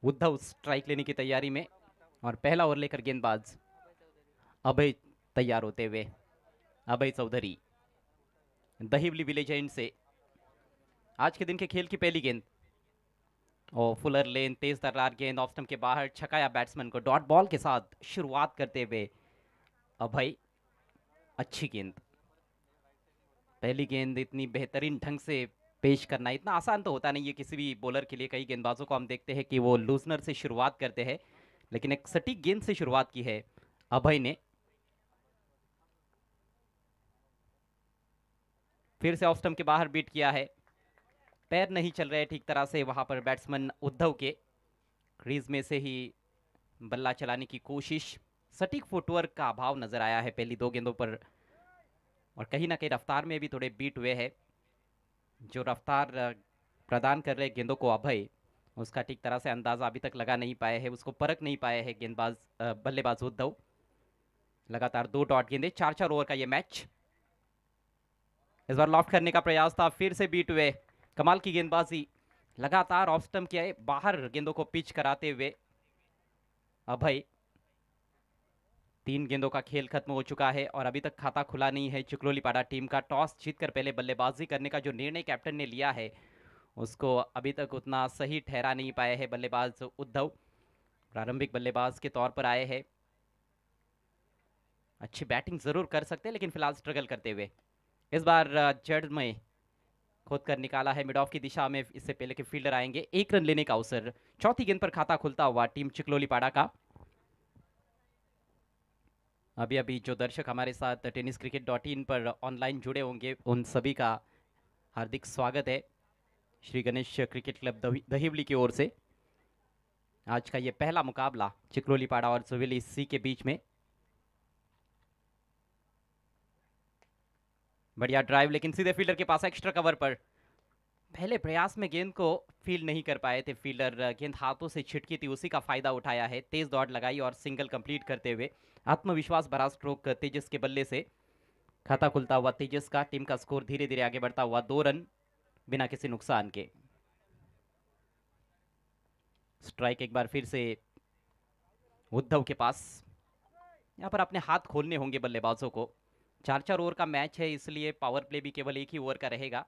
Uddhav strike लेने की तैयारी में और पहला ओवर लेकर गेंदबाज अभय तैयार होते हुए। अभय चौधरी दहिवली विलेज एंड से आज के दिन के खेल की पहली गेंद और फुलर लेन तेज तर्रार गेंद ऑफ स्टंप के बाहर छकाया बैट्समैन को डॉट बॉल के साथ शुरुआत करते हुए अभय। अच्छी गेंद, पहली गेंद इतनी बेहतरीन ढंग से पेश करना इतना आसान तो होता नहीं है किसी भी बॉलर के लिए। कई गेंदबाजों को हम देखते हैं कि वो लूजनर से शुरुआत करते हैं, लेकिन एक सटीक गेंद से शुरुआत की है अभय ने। फिर से ऑफ स्टंप के बाहर बीट किया है, पैर नहीं चल रहे ठीक तरह से वहां पर बैट्समैन उद्धव के। क्रीज में से ही बल्ला चलाने की कोशिश, सटीक फुटवर्क का अभाव नजर आया है पहली दो गेंदों पर, और कहीं ना कहीं रफ्तार में भी थोड़े बीट हुए हैं। जो रफ्तार प्रदान कर रहे गेंदों को अभय, उसका ठीक तरह से अंदाजा अभी तक लगा नहीं पाए हैं, उसको परख नहीं पाए हैं गेंदबाज बल्लेबाज उद्धव। लगातार दो डॉट गेंदे, चार चार ओवर का ये मैच। इस बार लॉफ्ट करने का प्रयास था, फिर से बीट हुए। कमाल की गेंदबाजी, लगातार ऑफ स्टंप किया बाहर गेंदों को पिच कराते हुए अभय। तीन गेंदों का खेल खत्म हो चुका है और अभी तक खाता खुला नहीं है चिकलोलीपाड़ा टीम का। टॉस जीतकर पहले बल्लेबाजी करने का जो निर्णय कैप्टन ने लिया है, उसको अभी तक उतना सही ठहरा नहीं पाए हैं बल्लेबाज उद्धव। प्रारंभिक बल्लेबाज के तौर पर आए हैं, अच्छी बैटिंग जरूर कर सकते हैं लेकिन फिलहाल स्ट्रगल करते हुए। इस बार जड़ में खोद कर निकाला है मिड ऑफ की दिशा में, इससे पहले के फील्डर आएंगे। एक रन लेने का अवसर, चौथी गेंद पर खाता खुलता हुआ टीम चिकलोलीपाड़ा का। अभी अभी जो दर्शक हमारे साथ tennis cricket dot in per online जुड़े होंगे, उन सभी का हार्दिक स्वागत है श्री गणेश क्रिकेट क्लब दहिवली की ओर से। आज का ये पहला मुकाबला चिकलोलीपाड़ा और जुवेली सी के बीच में। बढ़िया ड्राइव, लेकिन सीधे फील्डर के पास एक्स्ट्रा कवर पर। पहले प्रयास में गेंद को फील्ड नहीं कर पाए थे फील्डर, गेंद हाथों से छिटकी थी, उसी का फायदा उठाया है। तेज दौड़ लगाई और सिंगल कंप्लीट करते हुए आत्मविश्वास भरा स्ट्रोक तेजस के बल्ले से खाता खुलता हुआ तेजस का। टीम का स्कोर धीरे धीरे आगे बढ़ता हुआ 2 रन बिना किसी नुकसान के। स्ट्राइक एक बार फिर से उद्धव के पास। यहाँ पर अपने हाथ खोलने होंगे बल्लेबाजों को। चार चार ओवर का मैच है, इसलिए पावर प्ले भी केवल एक ही ओवर का रहेगा।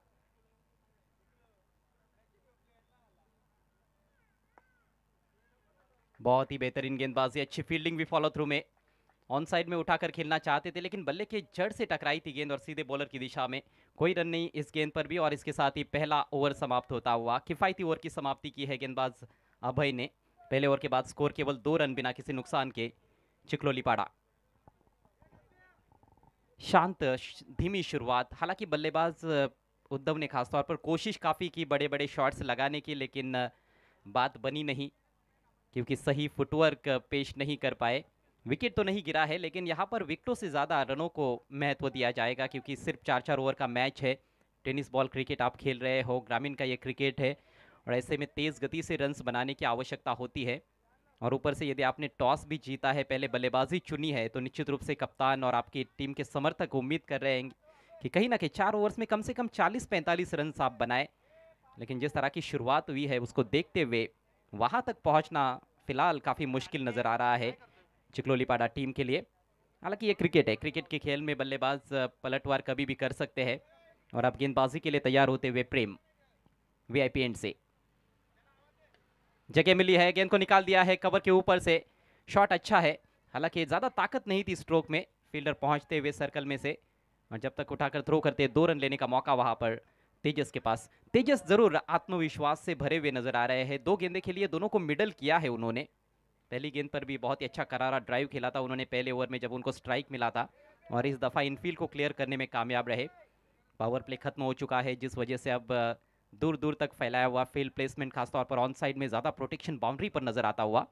बहुत ही बेहतरीन गेंदबाजी, अच्छी फील्डिंग भी फॉलो थ्रू में। ऑन साइड में उठाकर खेलना चाहते थे लेकिन बल्ले के जड़ से टकराई थी गेंद और सीधे बॉलर की दिशा में। कोई रन नहीं इस गेंद पर भी, और इसके साथ ही पहला ओवर समाप्त होता हुआ। किफायती ओवर की समाप्ति की है गेंदबाज अभय ने। पहले ओवर के बाद स्कोर केवल 2 रन बिना किसी नुकसान के चिकलोलीपाड़ा। शांत धीमी शुरुआत, हालांकि बल्लेबाज उद्धव ने खासतौर पर कोशिश काफ़ी की बड़े बड़े शॉट्स लगाने की, लेकिन बात बनी नहीं क्योंकि सही फुटवर्क पेश नहीं कर पाए। विकेट तो नहीं गिरा है, लेकिन यहाँ पर विकेटों से ज़्यादा रनों को महत्व दिया जाएगा क्योंकि सिर्फ चार चार ओवर का मैच है। टेनिस बॉल क्रिकेट आप खेल रहे हो, ग्रामीण का ये क्रिकेट है, और ऐसे में तेज़ गति से रन्स बनाने की आवश्यकता होती है। और ऊपर से यदि आपने टॉस भी जीता है, पहले बल्लेबाजी चुनी है, तो निश्चित रूप से कप्तान और आपकी टीम के समर्थक उम्मीद कर रहे हैं कि कहीं ना कहीं 4 ओवर्स में कम से कम 40-45 रन आप बनाए। लेकिन जिस तरह की शुरुआत हुई है उसको देखते हुए वहां तक पहुंचना फिलहाल काफ़ी मुश्किल नज़र आ रहा है चिकलोलीपाड़ा टीम के लिए। हालांकि ये क्रिकेट है, क्रिकेट के खेल में बल्लेबाज पलटवार कभी भी कर सकते हैं। और अब गेंदबाजी के लिए तैयार होते हुए प्रेम वीआईपी एंड से। जगह मिली है, गेंद को निकाल दिया है कवर के ऊपर से। शॉट अच्छा है, हालांकि ज़्यादा ताकत नहीं थी स्ट्रोक में फील्डर पहुंचते हुए सर्कल में से। और जब तक उठाकर थ्रो करते 2 रन लेने का मौका वहां पर तेजस के पास। तेजस जरूर आत्मविश्वास से भरे हुए नजर आ रहे हैं। दो गेंदे के लिए दोनों को मिडल किया है उन्होंने। पहली गेंद पर भी बहुत ही अच्छा करारा ड्राइव खेला था उन्होंने पहले ओवर में जब उनको स्ट्राइक मिला था, और इस दफ़ा इनफील्ड को क्लियर करने में कामयाब रहे। पावर प्ले खत्म हो चुका है, जिस वजह से अब दूर दूर तक फैलाया हुआ फील्ड प्लेसमेंट खासतौर पर ऑन साइड में ज़्यादा प्रोटेक्शन बाउंड्री पर नजर आता हुआ।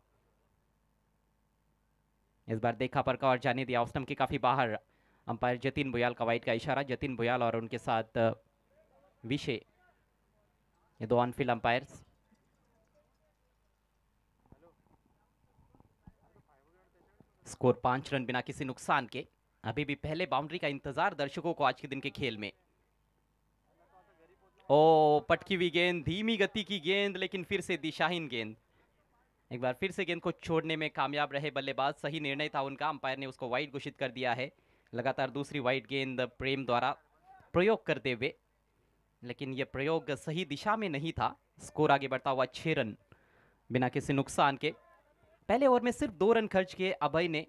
इस बार देखा परखा और जाने दिया ऑफ स्टंप के काफ़ी बाहर। अंपायर जतिन भुयाल का वाइट का इशारा। जतिन भुयाल और उनके साथ विशे, ये दो on field umpires. Score 5 run बिना किसी नुकसान के। अभी भी पहले बाउंड्री का इंतजार दर्शकों को आज के दिन के खेल में। ओ, पटकी हुई गेंद, धीमी गति की गेंद, लेकिन फिर से दिशाहीन गेंद। एक बार फिर से गेंद को छोड़ने में कामयाब रहे बल्लेबाज, सही निर्णय था उनका, अंपायर ने उसको वाइड घोषित कर दिया है। लगातार दूसरी वाइड गेंद प्रेम द्वारा प्रयोग करते हुए, लेकिन यह प्रयोग सही दिशा में नहीं था। स्कोर आगे बढ़ता हुआ 6 रन बिना किसी नुकसान के। पहले ओवर में सिर्फ 2 रन खर्च किए अभय ने,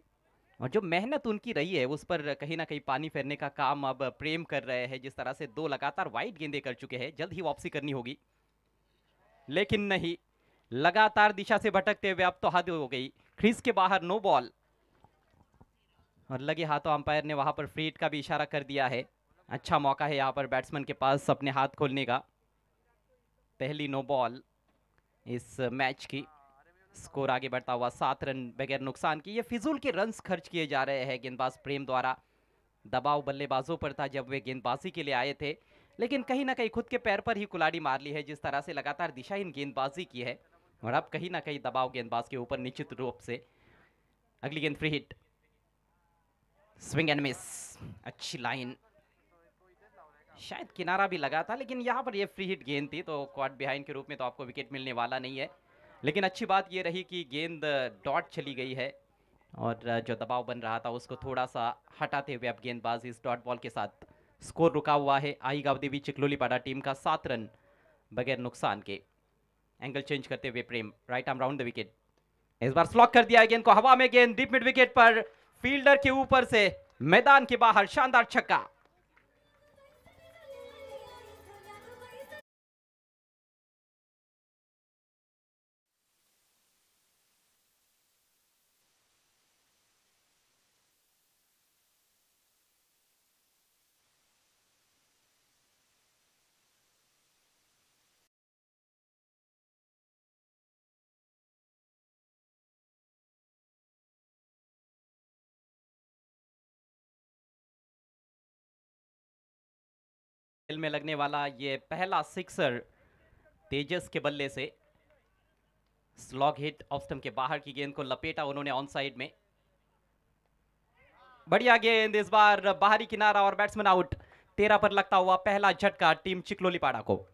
और जो मेहनत उनकी रही है उस पर कहीं ना कहीं पानी फेरने का काम अब प्रेम कर रहे हैं। जिस तरह से 2 लगातार वाइड गेंदें कर चुके हैं, जल्द ही वापसी करनी होगी, लेकिन नहीं, लगातार दिशा से भटकते हुए अब तो हद हो गई। क्रीज के बाहर नो बॉल, और लगे हाथों अंपायर ने वहां पर फ्री हिट का भी इशारा कर दिया है। अच्छा मौका है यहाँ पर बैट्समैन के पास अपने हाथ खोलने का। पहली नो बॉल इस मैच की। स्कोर आगे बढ़ता हुआ 7 रन बगैर नुकसान की। ये फिजूल के रन्स खर्च किए जा रहे हैं गेंदबाज प्रेम द्वारा। दबाव बल्लेबाजों पर था जब वे गेंदबाजी के लिए आए थे, लेकिन कहीं ना कहीं खुद के पैर पर ही कुल्हाड़ी मार ली है। जिस तरह से लगातार दिशाहीन गेंदबाजी की है, और अब कहीं ना कहीं दबाव गेंदबाज के ऊपर निश्चित रूप से। अगली गेंद free hit, swing end miss, अच्छी लाइन, शायद किनारा भी लगा था, लेकिन यहाँ पर ये फ्री हिट गेंद थी, तो क्वाड बिहाइंड के रूप में तो आपको विकेट मिलने वाला नहीं है। लेकिन अच्छी बात ये रही कि गेंद डॉट चली गई है, और जो दबाव बन रहा था उसको थोड़ा सा हटाते हुए अब गेंदबाज इस डॉट बॉल के साथ। स्कोर रुका हुआ है आई गावदेवी चिकलोलीपाड़ा टीम का 7 रन बगैर नुकसान के। एंगल चेंज करते हुए Prem right arm round the wicket, इस बार स्लॉक कर दिया है गेंद को हवा में। गेंद डीप मिड विकेट पर, फील्डर के ऊपर से मैदान के बाहर, शानदार छक्का। में लगने वाला ये पहला सिक्सर तेजस के बल्ले से। स्लॉग हिट ऑफ स्टंप के बाहर की गेंद को लपेटा उन्होंने ऑन साइड में। बढ़िया गेंद, इस बार बाहरी किनारा और बैट्समैन आउट। 13 पर लगता हुआ पहला झटका टीम चिकलोलीपाड़ा को।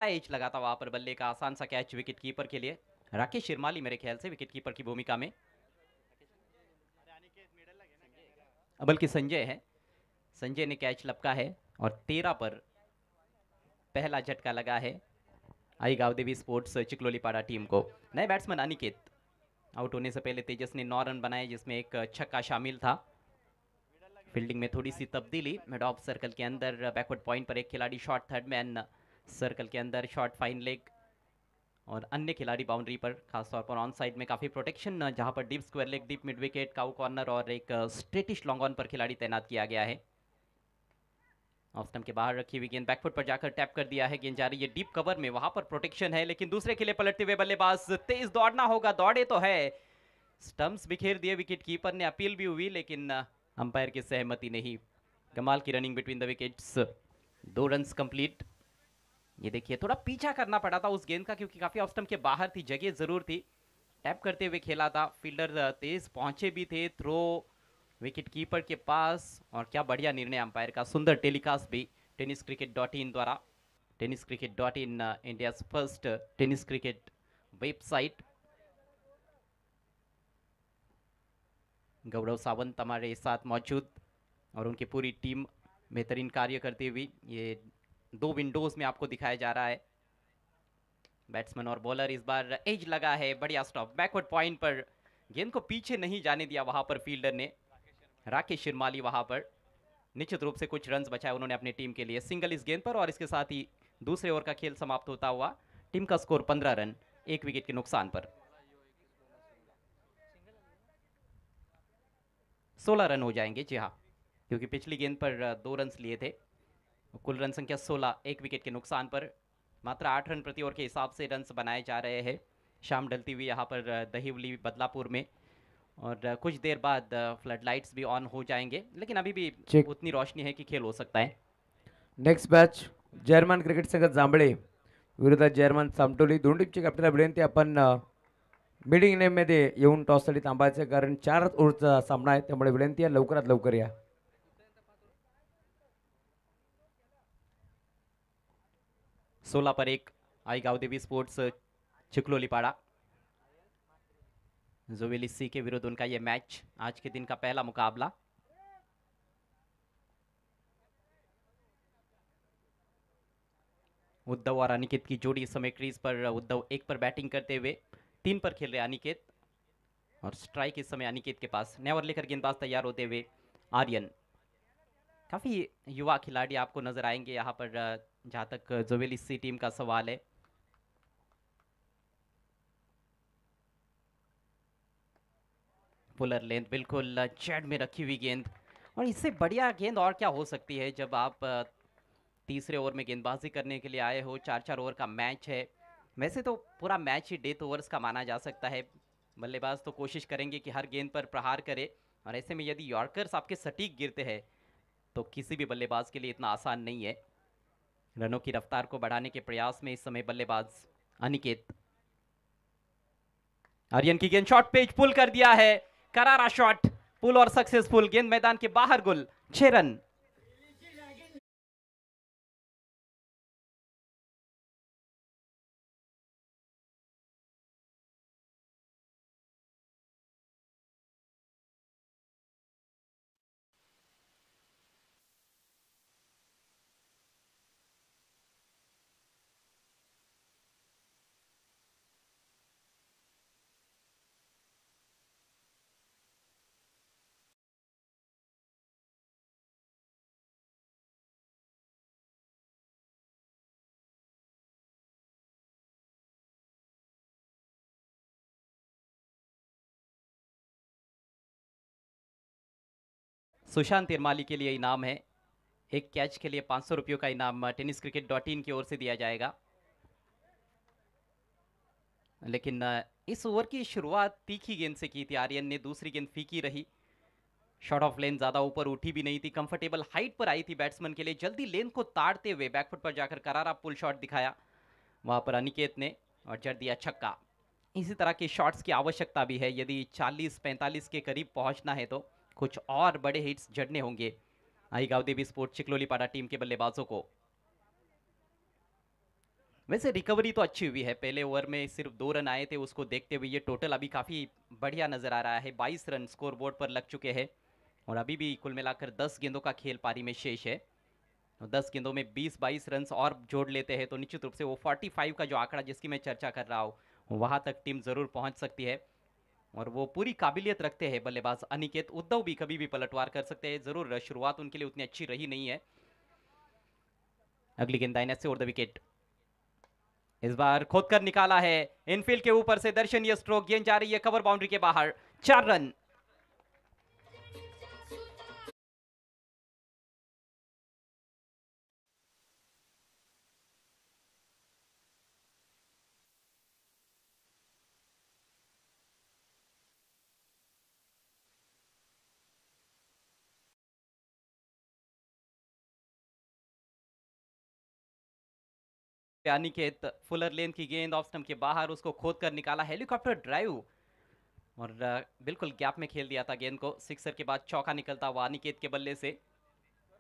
एज लगा था वहां पर बल्ले का, आसान सा कैच विकेट कीपर के लिए। राकेश शिरमाली मेरे ख्याल से विकेट कीपर की भूमिका में, बल्कि संजय है। संजय ने कैच लपका है, और 13 पर पहला झटका लगा है आई गावदेवी स्पोर्ट्स चिकलोलीपाड़ा टीम को। नए बैट्समैन अनिकेत आउट होने से पहले तेजस ने 9 रन बनाए, जिसमें एक छक्का शामिल था। फील्डिंग में थोड़ी सी तब्दीली, मिड ऑफ सर्कल के अंदर बैकवर्ड पॉइंट पर एक खिलाड़ी शॉर्ट थर्ड मैन, सर्कल के अंदर शॉर्ट फाइन लेग, और अन्य खिलाड़ी बाउंड्री पर, खासतौर पर ऑन साइड में काफ़ी प्रोटेक्शन, जहां पर deep square leg, deep mid wicket, cow corner और एक स्ट्रेटिश लॉन्ग ऑन पर खिलाड़ी तैनात किया गया है। ऑफ स्टंप के बाहर रखी हुई गेंद बैकफुट पर जाकर टैप कर दिया है, गेंद जा रही है डीप कवर में, वहां पर प्रोटेक्शन है, लेकिन दूसरे के लिए पलटते हुए बल्लेबाज, तेज दौड़ना होगा, दौड़े तो है, स्टंप्स बिखेर दिए विकेट कीपर ने, अपील भी हुई लेकिन अंपायर की सहमति नहीं। कमाल की running between the wickets, 2 runs complete. ये देखिए थोड़ा पीछा करना पड़ा था उस गेंद का, क्योंकि काफी ऑफ स्टंप के बाहर थी, जगह जरूर थी। टैप करते हुए खेला था, फील्डर तेज पहुंचे भी थे, थ्रो विकेट कीपर के पास, और क्या बढ़िया निर्णय अंपायर का, सुंदर टेलीकास्ट भी टेनिस क्रिकेट डॉट इन द्वारा। Tennis cricket dot in India first tennis cricket website. Gaurav Sawant हमारे साथ मौजूद, और उनकी पूरी टीम बेहतरीन कार्य करती हुई ये 2 विंडोज में आपको दिखाया जा रहा है। बैट्समैन और बॉलर, इस बार एज लगा है, बढ़िया स्टॉप बैकवर्ड पॉइंट पर, गेंद को पीछे नहीं जाने दिया वहां पर फील्डर ने। राकेश शिरमाली वहां पर निश्चित रूप से कुछ रन्स बचाए उन्होंने अपनी टीम के लिए, सिंगल इस गेंद पर, और इसके साथ ही दूसरे ओवर का खेल समाप्त होता हुआ टीम का स्कोर 15 रन 1 विकेट के नुकसान पर। 16 रन हो जाएंगे, जी हाँ, क्योंकि पिछली गेंद पर 2 रन लिए थे। कुल रन संख्या 16 1 विकेट के नुकसान पर। मात्र 8 रन प्रति ओवर के हिसाब से रन्स बनाए जा रहे हैं शाम ढलती हुई यहाँ पर दहिवली बदलापुर में, और कुछ देर बाद फ्लड लाइट्स भी ऑन हो जाएंगे, लेकिन अभी भी चेक उतनी रोशनी है कि खेल हो सकता है। नेक्स्ट मॅच जर्मन क्रिकेट संघ जांभळे विरुद्ध जर्मन सामटोली. दोन टीमची कॅप्टनला विनंती आपण मीटिंग नेम मध्ये येऊन टॉससाठी थांबायचं, कारण 4 ओव्हरचा सामना आहे, त्यामुळे विनंती आहे लवकरात लवकर या. 16 पर 1 आई गावदेवी स्पोर्ट्स चिखलोलीपाड़ा जोवेलिसी के विरुद्ध उनका यह मैच, आज के दिन का पहला मुकाबला। उद्धव और अनिकेत की जोड़ी इस समय क्रीज पर, उद्धव 1 पर बैटिंग करते हुए 3 पर खेल रहे अनिकेत, और स्ट्राइक इस समय अनिकेत के पास। नेवर लेकर गेंदबाज तैयार होते हुए आर्यन, काफी युवा खिलाड़ी आपको नजर आएंगे यहाँ पर जहां तक जोवेलिसी टीम का सवाल है। पुलर लेंथ बिल्कुल चैड में रखी हुई गेंद, और इससे बढ़िया गेंद और क्या हो सकती है जब आप तीसरे ओवर में गेंदबाजी करने के लिए आए हो। 4-4 ओवर का मैच है, वैसे तो पूरा मैच ही डेथ ओवर्स का माना जा सकता है। बल्लेबाज तो कोशिश करेंगे कि हर गेंद पर प्रहार करे, और ऐसे में यदि यॉर्कर्स आपके सटीक गिरते हैं तो किसी भी बल्लेबाज के लिए इतना आसान नहीं है। रनों की रफ्तार को बढ़ाने के प्रयास में इस समय बल्लेबाज अनिकेत। आर्यन की गेंद शॉट पेज पुल कर दिया है, करारा शॉट, पुल और सक्सेसफुल, गेंद मैदान के बाहर, गुल, 6 रन। सुशांत तिरमाली के लिए इनाम है, एक कैच के लिए 500 रुपयों का इनाम tenniscricket.in की ओर से दिया जाएगा। लेकिन इस ओवर की शुरुआत तीखी गेंद से की थी आर्यन ने, दूसरी गेंद फीकी रही, शॉर्ट ऑफ लेन ज्यादा ऊपर उठी भी नहीं थी, कंफर्टेबल हाइट पर आई थी बैट्समैन के लिए। जल्दी लेन को ताड़ते हुए बैकफुट पर जाकर करारा पुल शॉट दिखाया वहां पर अनिकेत ने, और जड़ दिया छक्का। इसी तरह के शॉट्स की आवश्यकता भी है, यदि 40-45 के करीब पहुंचना है तो कुछ और बड़े हिट्स जड़ने होंगे आई गावदेवी स्पोर्ट चिखलोलीपाड़ा टीम के बल्लेबाजों को। वैसे रिकवरी तो अच्छी हुई है, पहले ओवर में सिर्फ 2 रन आए थे, उसको देखते हुए ये टोटल अभी काफ़ी बढ़िया नज़र आ रहा है। 22 रन स्कोर बोर्ड पर लग चुके हैं, और अभी भी कुल मिलाकर 10 गेंदों का खेल पारी में शेष है। 10 गेंदों में 20-22 रन और जोड़ लेते हैं तो निश्चित रूप से वो 45 का जो आंकड़ा जिसकी मैं चर्चा कर रहा हूँ वहां तक टीम ज़रूर पहुंच सकती है, और वो पूरी काबिलियत रखते हैं बल्लेबाज अनिकेत। उद्धव भी कभी भी पलटवार कर सकते हैं, ज़रूर शुरुआत उनके लिए उतनी अच्छी रही नहीं है। अगली गेंद दाहिने से ओवर द विकेट, इस बार खोद कर निकाला है इनफील्ड के ऊपर से, दर्शनीय स्ट्रोक, गेंद जा रही है कवर बाउंड्री के बाहर, 4 रन। अनिकेत, फुलर लेन की गेंद ऑफ स्टंप के बाहर, उसको खोद कर निकाला, हेलीकॉप्टर ड्राइव, और बिल्कुल गैप में खेल दिया था गेंद को। सिक्सर के बाद चौका निकलता हुआ अनिकेत के बल्ले से,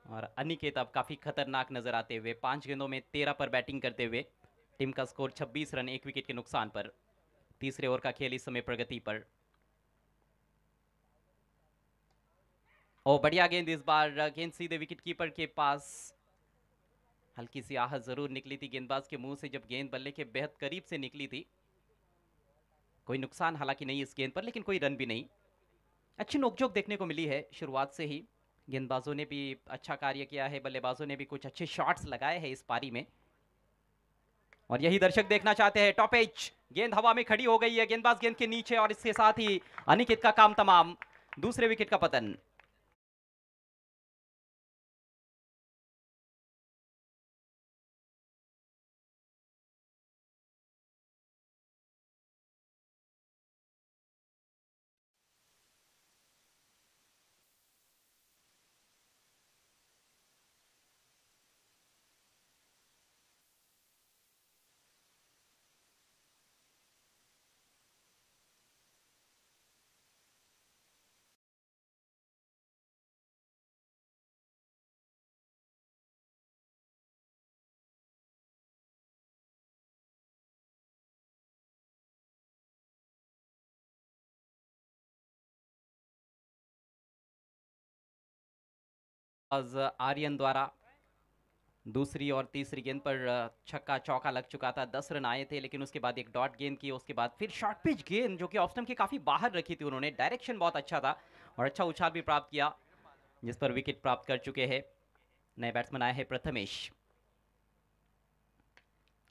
और अनिकेत अब काफी खतरनाक नजर आते हुए 5 गेंदों में 13 पर बैटिंग करते हुए। टीम का स्कोर 26 रन 1 विकेट के नुकसान पर। तीसरे ओवर का खेल इस समय प्रगति पर। ओ बढ़िया गेंद, इस बार गेंद सीधे विकेट कीपर के पास, हल्की सी आहट जरूर निकली थी गेंदबाज के मुंह से जब गेंद बल्ले के बेहद करीब से निकली थी। कोई नुकसान हालांकि नहीं इस गेंद पर, लेकिन कोई रन भी नहीं। अच्छी नोकझोंक देखने को मिली है शुरुआत से ही। गेंदबाजों ने भी अच्छा कार्य किया है, बल्लेबाजों ने भी कुछ अच्छे शॉट्स लगाए हैं इस पारी में, और यही दर्शक देखना चाहते हैं। टॉप एज गेंद हवा में खड़ी हो गई है, गेंदबाज गेंद के नीचे, और इसके साथ ही अनिकेत का काम तमाम। दूसरे विकेट का पतन। आज आर्यन द्वारा दूसरी और तीसरी गेंद पर छक्का चौका लग चुका था। 10 रन आए थे, लेकिन उसके बाद एक डॉट गेंद की, उसके बाद फिर शॉर्ट पिच गेंद जो कि ऑफ स्टंप के काफी बाहर रखी थी उन्होंने। डायरेक्शन बहुत अच्छा था और अच्छा उछाल भी प्राप्त किया, जिस पर विकेट प्राप्त कर चुके हैं। नए बैट्समैन आए हैं प्रथमेश।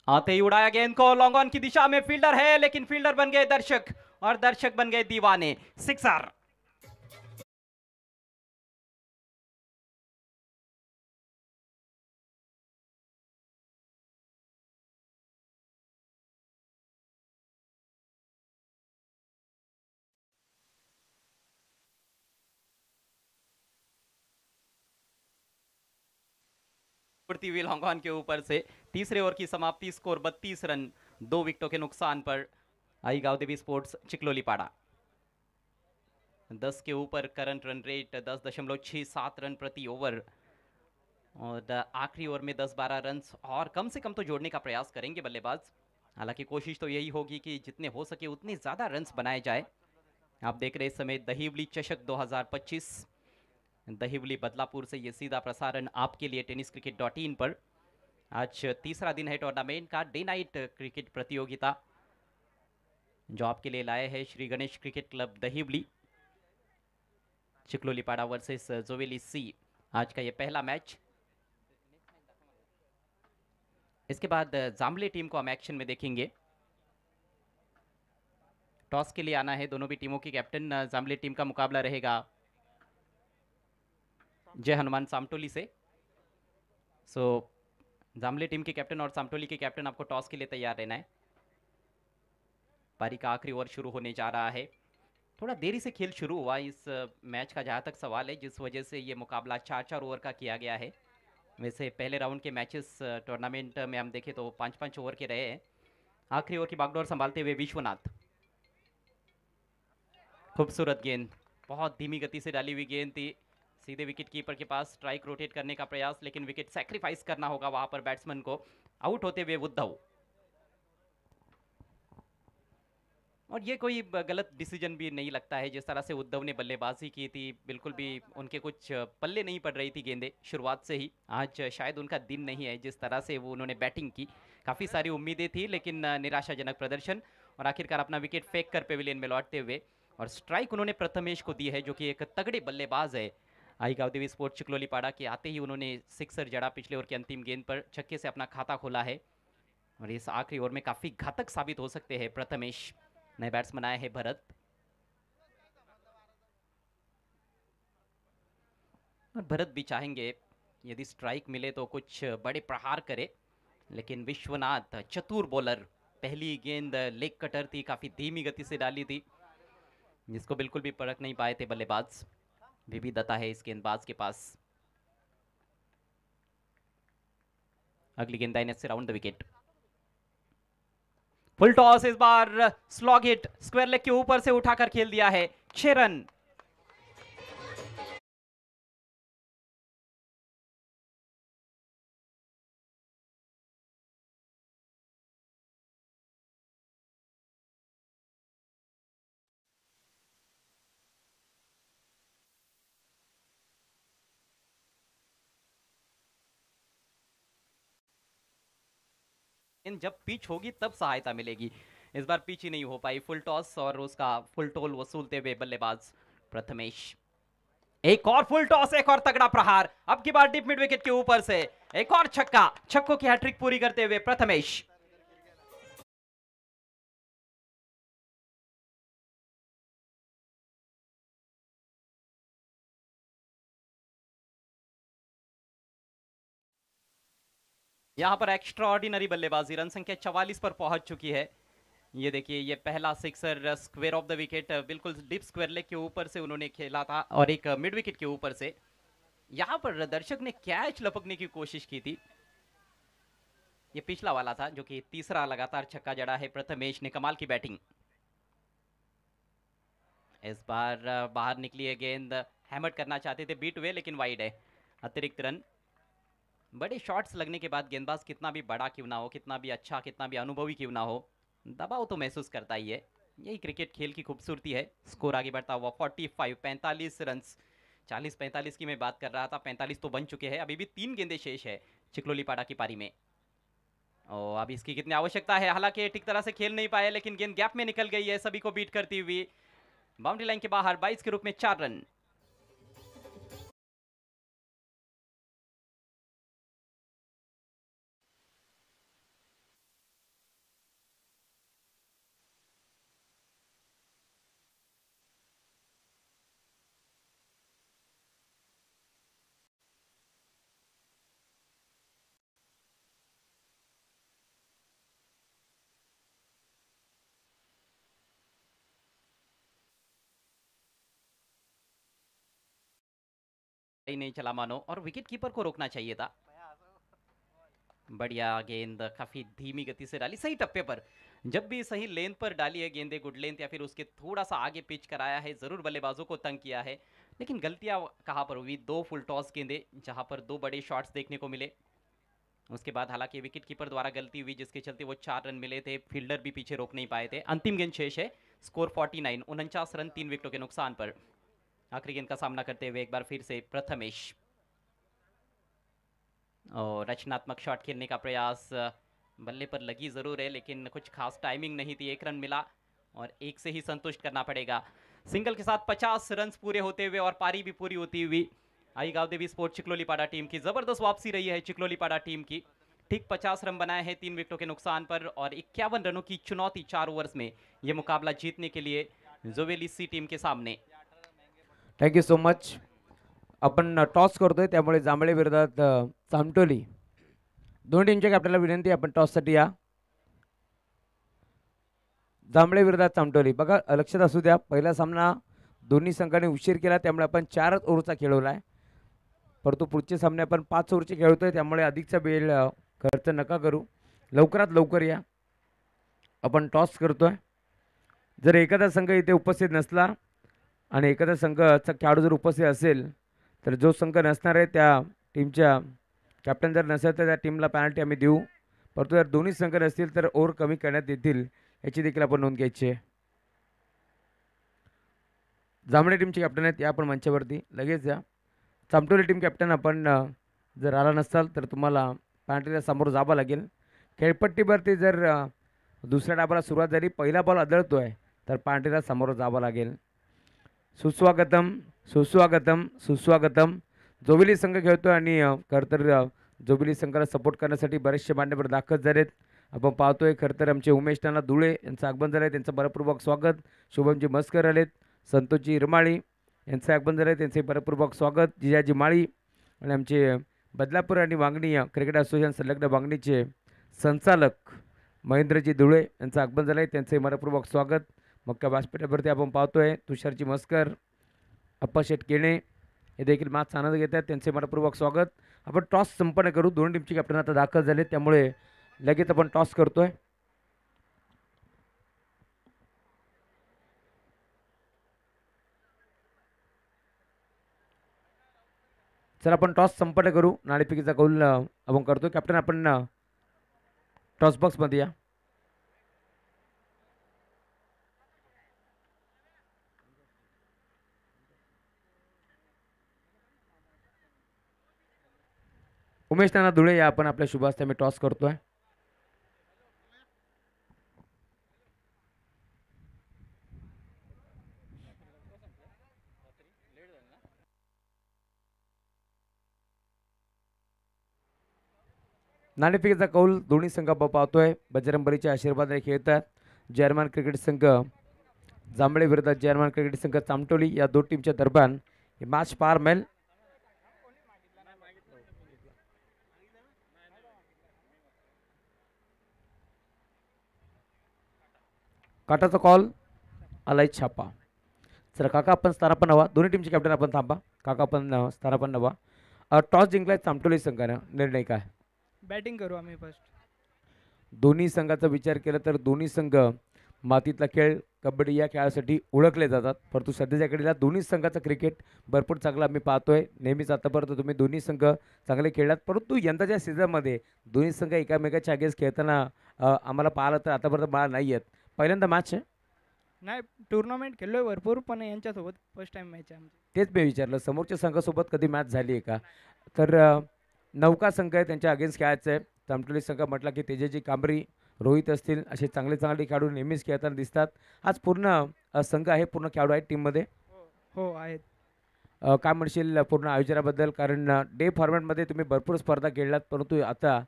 आते ही उड़ाया गेंद को लॉन्ग ऑन की दिशा में, फील्डर है लेकिन फील्डर बन गए दर्शक और दर्शक बन गए दीवाने। सिक्सर। उड़ती हुई लॉन्ग ऑन के ऊपर से तीसरे ओवर की समाप्ति, स्कोर 32 रन 2 विकेटों के नुकसान पर। आई गांव देवी स्पोर्ट्स चिकलोली पाड़ा 10 के ऊपर करंट रन रेट 10.67 रन प्रति ओवर, और आखिरी ओवर में 10-12 रन और कम से कम तो जोड़ने का प्रयास करेंगे बल्लेबाज। हालांकि कोशिश तो यही होगी कि जितने हो सके उतने ज़्यादा रन्स बनाए जाए। आप देख रहे इस समय दहीवली चषक 2025, दहीवली बदलापुर से ये सीधा प्रसारण आपके लिए tenniscricket.in पर। आज तीसरा दिन है टूर्नामेंट का, डे नाइट क्रिकेट प्रतियोगिता जो आपके लिए लाए हैं Shri Ganesh cricket club Dahivali. Chiklolipada versus Joveli C आज का ये पहला मैच। इसके बाद जामले टीम को हम एक्शन में देखेंगे। टॉस के लिए आना है दोनों भी टीमों की कैप्टन। जामले टीम का मुकाबला रहेगा जय हनुमान सामटोली से। सो जामले टीम के कैप्टन और सामटोली के कैप्टन, आपको टॉस के लिए तैयार रहना है। पारी का आखिरी ओवर शुरू होने जा रहा है। थोड़ा देरी से खेल शुरू हुआ इस मैच का, जहाँ तक सवाल है, जिस वजह से ये मुकाबला 4-4 ओवर का किया गया है। वैसे पहले राउंड के मैचेस टूर्नामेंट में हम देखें तो 5-5 ओवर के रहे हैं। आखिरी ओवर की बागडोर संभालते हुए विश्वनाथ। खूबसूरत गेंद, बहुत धीमी गति से डाली हुई गेंद थी, सीधे विकेट कीपर के पास। स्ट्राइक रोटेट करने का प्रयास, लेकिन विकेट सैक्रिफाइस करना होगा वहां पर बैट्समैन को। आउट होते हुए उद्धव। और ये कोई गलत डिसीजन भी नहीं लगता है, जिस तरह से उद्धव ने बल्लेबाजी की थी, बिल्कुल भी उनके कुछ पल्ले नहीं पड़ रही थी गेंदें शुरुआत से ही। आज शायद उनका दिन नहीं है, जिस तरह से वो उन्होंने बैटिंग की। काफ़ी सारी उम्मीदें थी, लेकिन निराशाजनक प्रदर्शन, और आखिरकार अपना विकेट फेंक कर पेविलियन में लौटते हुए। और स्ट्राइक उन्होंने प्रथमेश को दी है, जो कि एक तगड़े बल्लेबाज है। आई गांव स्पोर्ट्स चिकलोली पाड़ा के आते ही उन्होंने सिक्सर जड़ा पिछले ओवर की अंतिम गेंद पर, छक्के से अपना खाता खोला है, और इस आखिरी ओवर में काफ़ी घातक साबित हो सकते हैं प्रथमेश। नए बैट्समैन आए हैं भरत, और भरत भी चाहेंगे यदि स्ट्राइक मिले तो कुछ बड़े प्रहार करे, लेकिन विश्वनाथ चतुर बॉलर, पहली गेंद लेग कटर थी, काफी धीमी गति से डाली थी, जिसको बिल्कुल भी परख नहीं पाए थे बल्लेबाज। विविधता है इस गेंदबाज के पास। अगली गेंद दाहिने से round the wicket. Full toss, इस बार स्लॉग हिट, स्क्वायर लेग के ऊपर से उठाकर खेल दिया है। 6 रन। जब पिच होगी तब सहायता मिलेगी, इस बार पिच ही नहीं हो पाई। फुल टॉस और उसका फुल टोल वसूलते हुए बल्लेबाज प्रथमेश, एक और फुल टॉस, एक और तगड़ा प्रहार, अब की बार डीप मिड विकेट के ऊपर से एक और छक्का, छक्कों की हैट्रिक पूरी करते हुए प्रथमेश। यहां पर एक्स्ट्रा ऑर्डिनरी बल्लेबाजी, रन संख्या 44 पर पहुंच चुकी है। ये देखिए, ये पहला sixer square of the wicket, बिल्कुल डीप स्क्वायर लेग के ऊपर से उन्होंने खेला था और एक मिड विकेट के ऊपर से। यहां पर दर्शक ने कैच लपकने की कोशिश की थी, ये पिछला वाला था, जो कि तीसरा लगातार छक्का जड़ा है प्रथमेश ने। कमाल की बैटिंग, इस बार बाहर निकली है गेंद, हैमर करना चाहते थे, बीट हुए लेकिन वाइड है, अतिरिक्त रन। बड़े शॉट्स लगने के बाद गेंदबाज कितना भी बड़ा क्यों ना हो, कितना भी अच्छा, कितना भी अनुभवी क्यों ना हो, दबाव तो महसूस करता ही है। यही क्रिकेट खेल की खूबसूरती है। स्कोर आगे बढ़ता हुआ 45 रन, 40-45 की मैं बात कर रहा था, 45 तो बन चुके हैं, अभी भी 3 गेंदें शेष है चिक्लोलीपाड़ा की पारी में। और अब इसकी कितनी आवश्यकता है, हालांकि ठीक तरह से खेल नहीं पाए, लेकिन गेंद गैप में निकल गई है, सभी को बीट करती हुई बाउंड्री लाइन के बाहर 22 के रूप में 4 रन। नहीं चला मानो, और विकेट कीपर को रोकना चाहिए था। बढ़िया गेंद, काफी धीमी गति से डाली, सही टप्पे पर। जब भी सही लेंथ पर डाली है गेंदे, गुड लेंथ या फिर उसके थोड़ा सा आगे पिच कराया है, जरूर बल्लेबाजों को तंग किया है। लेकिन गलतियां कहां पर हुई, 2 फुल टॉस गेंदे जहां पर 2 बड़े शॉट्स देखने को मिले। उसके बाद हालांकि विकेट कीपर द्वारा गलती हुई, जिसके चलते वो 4 रन मिले थे, फील्डर भी पीछे रोक नहीं पाए थे। अंतिम गेंद शेष है, स्कोर 49, 49 रन 3 विकेटों के नुकसान पर। आखिरी गेंद का सामना करते हुए एक बार फिर से प्रथमेश, और रचनात्मक शॉट खेलने का प्रयास, बल्ले पर लगी जरूर है लेकिन कुछ खास टाइमिंग नहीं थी। 1 रन मिला और 1 से ही संतुष्ट करना पड़ेगा। सिंगल के साथ 50 रन पूरे होते हुए और पारी भी पूरी होती हुई आई गांव देवी स्पोर्ट चिक्लोलीपाड़ा टीम की जबरदस्त वापसी रही है। चिक्लोलीपाड़ा टीम की ठीक 50 रन बनाए हैं 3 विकेटों के नुकसान पर, और 51 रनों की चुनौती 4 ओवर्स में यह मुकाबला जीतने के लिए जोवेली सी टीम के सामने। Thank you so much. आपण टॉस करतोय, त्यामुळे जांभळे विरोधात चामटोली दोन टीमच्या कॅप्टनला विनंती, आपण टॉससाठी या. जांभळे विरोधात चामटोली. बघा, लक्षात असू द्या, पहिला सामना दोन्ही संघाने उशीर केला, त्यामुळे आपण 4च ओव्हरचा खेळवला आहे. परंतु पुढचे सामने आपण 5 ओव्हरचे खेळतोय, त्यामुळे अधिकचा वेळ खर्च नका करू, लवकरात लवकर या. आपण टॉस करतोय. जर एखादा संघ इथे उपस्थित नसला आणि एखादा संघाचा खेळाडू जर उपस्थित असेल, तर जो संघ नसणार आहे त्या टीमच्या कॅप्टन जर नसेल तर त्या टीमला पेनल्टी आम्ही देऊ. परंतु जर दोन्ही संघ नसतील तर ओव्हर कमी करण्यात येतील, याची देखील आपण नोंद घ्यायची आहे. जांभळे टीमचे कॅप्टन आहेत, या आपण मंचावरती लगेच या. चामटोली टीम कॅप्टन, आपण जर आला नसाल तर तुम्हाला पेनल्टीला समोर जावं लागेल. खेळपट्टीवरती जर दुसऱ्या डाबाला सुरुवात झाली, पहिला बॉल आदळतोय, तर पेनल्टीला समोर जावं लागेल. सुस्वागतम, सुस्वागतम, सुस्वागतम. जोबिली संघ खेळतोय आणि खरं तर जोबिली संघाला सपोर्ट करण्यासाठी बरेचसे मान्यवर दाखल झालेत. आपण पाहतोय खरं तर आमचे उमेश नाना धुळे यांचं आगमन झालं आहे, त्यांचं मनपूर्वक स्वागत. शुभमजी मस्कर आलेत, संतोषजी रमाळी यांचं आगमन झालं आहे, त्यांचे मनपूर्वक स्वागत. जिजाजी माळी आणि आमचे बदलापूर आणि वांगणी क्रिकेट असोसिएशन संलग्न वांगणीचे संचालक महेंद्रजी धुळे यांचं आगमन झालं आहे, त्यांचे मनपूर्वक स्वागत. मुख्य व्यासपीठावरती आपण पाहतोय तुषारजी मस्कर, अप्पाशेठ केणे हे देखील मॅच आनंद घेत आहेत, त्यांचे मनपूर्वक स्वागत. आपण टॉस संपन्न करू, दोन टीमचे कॅप्टन आता दाखल झाले, त्यामुळे लगेच आपण टॉस करतोय. चला आपण टॉस संपन्न करू, नाणेफेकीचा कौल आपण करतो. कॅप्टन आपण टॉस बॉक्समध्ये या. उमेश नाना धुळे या आपण आपल्या शुभास्ते मी टॉस करतोय. नाणेफेकीचा कौल दोन्ही संघ पाहतोय. बजरंगबलीच्या आशीर्वादाने खेळतात जर्मन क्रिकेट संघ जांभळे विरुद्ध जर्मन क्रिकेट संघ चामटोली. या दोन टीमच्या दरम्यान ही मॅच पार मिळेल. काटाचा कॉल आलाय छापा. चला काका आपण स्थानापन्न व्हा. दोन्ही टीमचे कॅप्टन आपण थांबा. काका आपण स्थानापन्न व्हा. टॉस जिंकलाय चामटोली संघानं. निर्णय काय? बॅटिंग करू आम्ही फर्स्ट. दोन्ही संघाचा विचार केला तर दोन्ही संघ मातीतला खेळ कबड्डी या खेळासाठी ओळखले जातात. परंतु सध्याच्या घडीला दोन्ही संघाचं क्रिकेट भरपूर चांगलं आम्ही पाहतोय. नेहमीच आतापर्यंत तुम्ही दोन्ही संघ चांगले खेळलात. परंतु यंदाच्या सीझनमध्ये दोन्ही संघ एकामेकाच्या अगेन्स्ट खेळताना आम्हाला पाहिलं तर आतापर्यंत मला नाही आहेत. पहिल्यांदा मॅच आहे. नाही टुर्नामेंट खेळलोय भरपूर पण यांच्यासोबत फर्स्ट टाइम मॅच आहे आमची. तेच मी विचारलं समोरच्या संघासोबत कधी मॅच झाली आहे का. तर नौका संघ आहे त्यांच्या अगेन्स्ट खेळायचं आहे. चामटोली संघ म्हटला की तेजाजी कांबरी रोहित असतील असे चांगले चांगले खेळाडू नेहमीच खेळताना दिसतात. आज पूर्ण संघ आहे पूर्ण खेळाडू आहेत टीममध्ये. हो आहेत. काय म्हणशील पूर्ण आयोजनाबद्दल. कारण डे फॉर्मॅटमध्ये तुम्ही भरपूर स्पर्धा खेळलात परंतु आता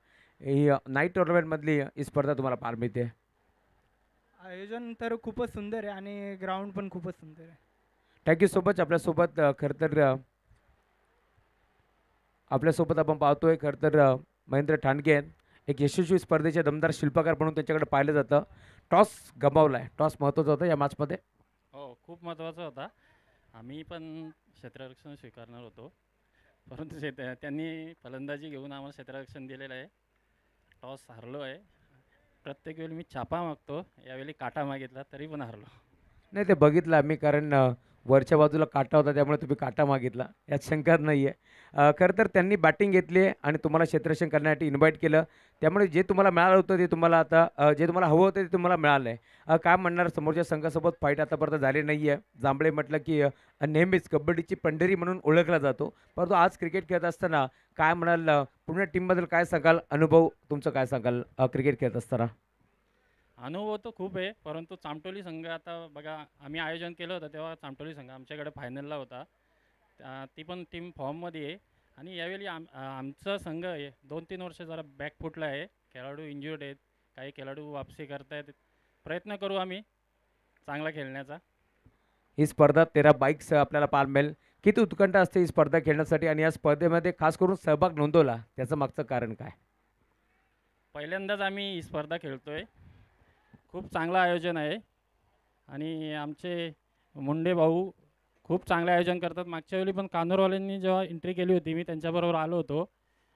ही नाईट टुर्नामेंटमधली ही स्पर्धा तुम्हाला पार मिळते. आयोजन तर खूपच सुंदर आहे आणि ग्राउंड पण खूपच सुंदर आहे. Thank you so much. आपल्यासोबत खरं तर आपल्यासोबत आपण पाहतोय खरं तर महेंद्र ठाणगे आहेत. एक यशस्वी स्पर्धेचे दमदार शिल्पकार म्हणून त्यांच्याकडे पाहिलं जातं. टॉस गमावला आहे. टॉस महत्त्वाचा होता या मॅचमध्ये. हो खूप महत्त्वाचा होता. आम्ही पण क्षेत्ररक्षण स्वीकारणार होतो परंतु त्यांनी फलंदाजी घेऊन आम्हाला क्षेत्ररक्षण दिलेलं आहे. टॉस हारलो आहे. प्रत्येक वेळी मी छापा मागतो. यावेळी काटा मागितला तरी पण हारलो. नाही ते बघितलं आम्ही कारण वरच्या बाजूला काटा होता त्यामुळे तुम्ही काटा मागितला यात शंका नाही आहे. खरं तर त्यांनी बॅटिंग घेतली आहे आणि तुम्हाला क्षेत्ररक्षण करण्यासाठी इन्व्हाइट केलं. त्यामुळे जे तुम्हाला मिळालं होतं ते तुम्हाला आता जे तुम्हाला हवं होतं ते तुम्हाला मिळालं आहे. काय म्हणणार समोरच्या संघासोबत फाईट आतापर्यंत झाली नाही आहे. जांभळे म्हटलं की नेहमीच कबड्डीची पंढरी म्हणून ओळखला जातो. परंतु आज क्रिकेट खेळत असताना काय म्हणाल पूर्ण टीमबद्दल काय सांगाल. अनुभव तुमचं काय सांगाल क्रिकेट खेळत असताना. अनुभव तर खूप आहे परंतु चामटोली संघ आता बघा आम्ही आयोजन केलं होतं तेव्हा चामटोली संघ आमच्याकडे फायनलला होता. ती पण टीम फॉर्ममध्ये आहे आणि यावेळी आमचा संघ 2-3 वर्ष जरा बॅकफुटला आहे. खेळाडू इंज्युर्ड आहेत. काही खेळाडू वापसी करतायत. प्रयत्न करू आम्ही चांगला खेळण्याचा. ही स्पर्धा 13 बाईक्स आपल्याला पार मिळेल. किती उत्कंठ असते ही स्पर्धा खेळण्यासाठी आणि या स्पर्धेमध्ये खास करून सहभाग नोंदवला त्याचं मागचं कारण काय? पहिल्यांदाच आम्ही ही स्पर्धा खेळतोय. खूप चांगलं आयोजन आहे आणि आमचे मुंडे भाऊ खूप चांगले आयोजन करतात. मागच्या वेळी पण कानूरवाल्यांनी जेव्हा एंट्री केली होती मी त्यांच्याबरोबर आलो होतो.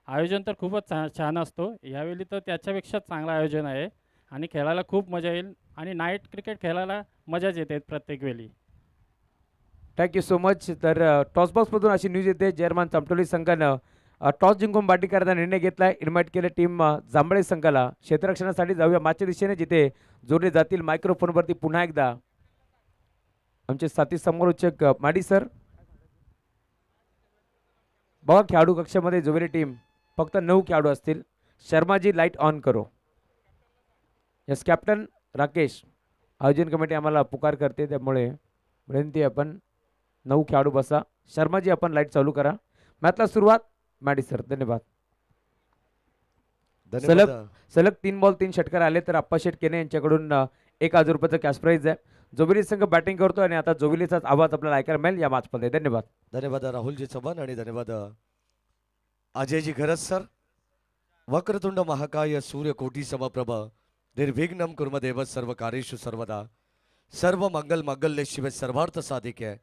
आयोजन तर खूपच छान असतो. यावेळी तर त्याच्यापेक्षा चांगलं आयोजन आहे आणि खेळायला खूप मजा येईल आणि नाईट क्रिकेट खेळायला मजाच येते प्रत्येक वेळी. Thank you so much. तर टॉस बॉक्समधून अशी न्यूज येते जर्मन चामटोली संघानं टॉस जिंकून बॅटिंग करण्याचा निर्णय घेतला आहे. इन्व्हाइट केलं टीम जांभळे संघाला. क्षेत्ररक्षणासाठी जाऊया मागच्या दिशेने जिथे जोडले जातील. मायक्रोफोनवरती पुन्हा एकदा आमचे साथी समोरचक माडी सर. बघा खेळाडू कक्षामध्ये जोवेली टीम फक्त 9 खेळाडू असतील. शर्माजी लाईट ऑन करो. Yes captain Rakesh. आयोजन कमिटी आम्हाला पुकार करते त्यामुळे विनंती आपण 9 खेळाडू बसा. शर्माजी आपण लाईट चालू करा. मॅचला सुरुवात माडी सर. धन्यवाद. सलग 3 बॉल 3 षटकार आले तर आप्पा शेठ केने यांच्याकडून 1000 रुपयाचं कॅश प्राईज आहे. जोविली संघ बॅटिंग करतो आणि आता जोविलीचाच आवाज आपल्याला ऐकायला मिळेल या मॅचमध्ये. धन्यवाद. धन्यवाद राहुलजी चव्हाण आणि धन्यवाद अजयजी घरत सर. वक्रतुंड महाकाय सूर्यकोटी समप्रभ निर्विघ्नं कुर्मदेव सर्व कार्येषु सर्वदा. सर्व मंगल मांगल्ये शिवे सर्वार्थ साधिके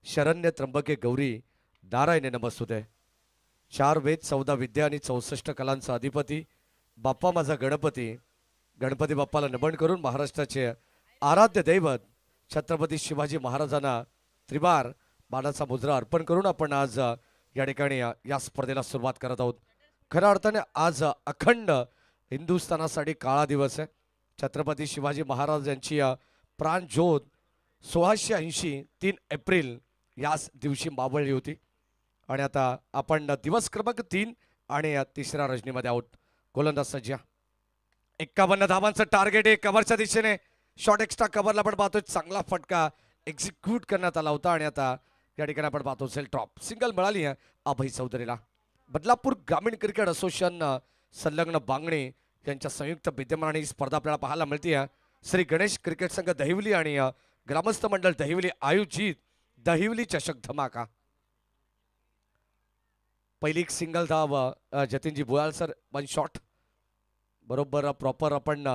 शरण्य त्र्यंबके गौरी नारायणे नमस्तुते. 4 वेद 14 विद्या आणि 64 कलांचा अधिपती बाप्पा माझा गणपती. गणपती बाप्पाला नमन करून महाराष्ट्राचे आराध्य दैवत छत्रपती शिवाजी महाराजांना त्रिवार बाणाचा मुद्रा अर्पण करून आपण आज या ठिकाणी या स्पर्धेला सुरुवात करत आहोत. खऱ्या अर्थाने आज अखंड हिंदुस्थानासाठी काळा दिवस आहे. छत्रपती शिवाजी महाराज यांची प्राणज्योत 1680 3 एप्रिल याच दिवशी मावळली होती आणि आता आपण दिवस क्रमांक 3 आणि 3ऱ्या रजनीमध्ये आहोत. गोलंदाज सज्जा 51 धावांचं टार्गेट आहे. कव्हरच्या दिशेने शॉर्ट एक्स्ट्रा कव्हरला पण पाहतोय. चांगला फटका एक्झिक्यूट करण्यात आला होता आणि आता या ठिकाणी आपण पाहतो सेल ड्रॉप. सिंगल मिळाली आहे अभय चौधरीला. बदलापूर ग्रामीण क्रिकेट असोसिएशन संलग्न बांगणे यांच्या संयुक्त विद्यमानाने ही स्पर्धा आपल्याला पाहायला मिळते. श्री गणेश क्रिकेट संघ दहिवली आणि ग्रामस्थ मंडळ दहिवली आयोजित दहिवली चषक धमाका. पहिली एक सिंगल धाव जतीनजी भुयाळ सर, 1 शॉट बरोबर प्रॉपर. आपण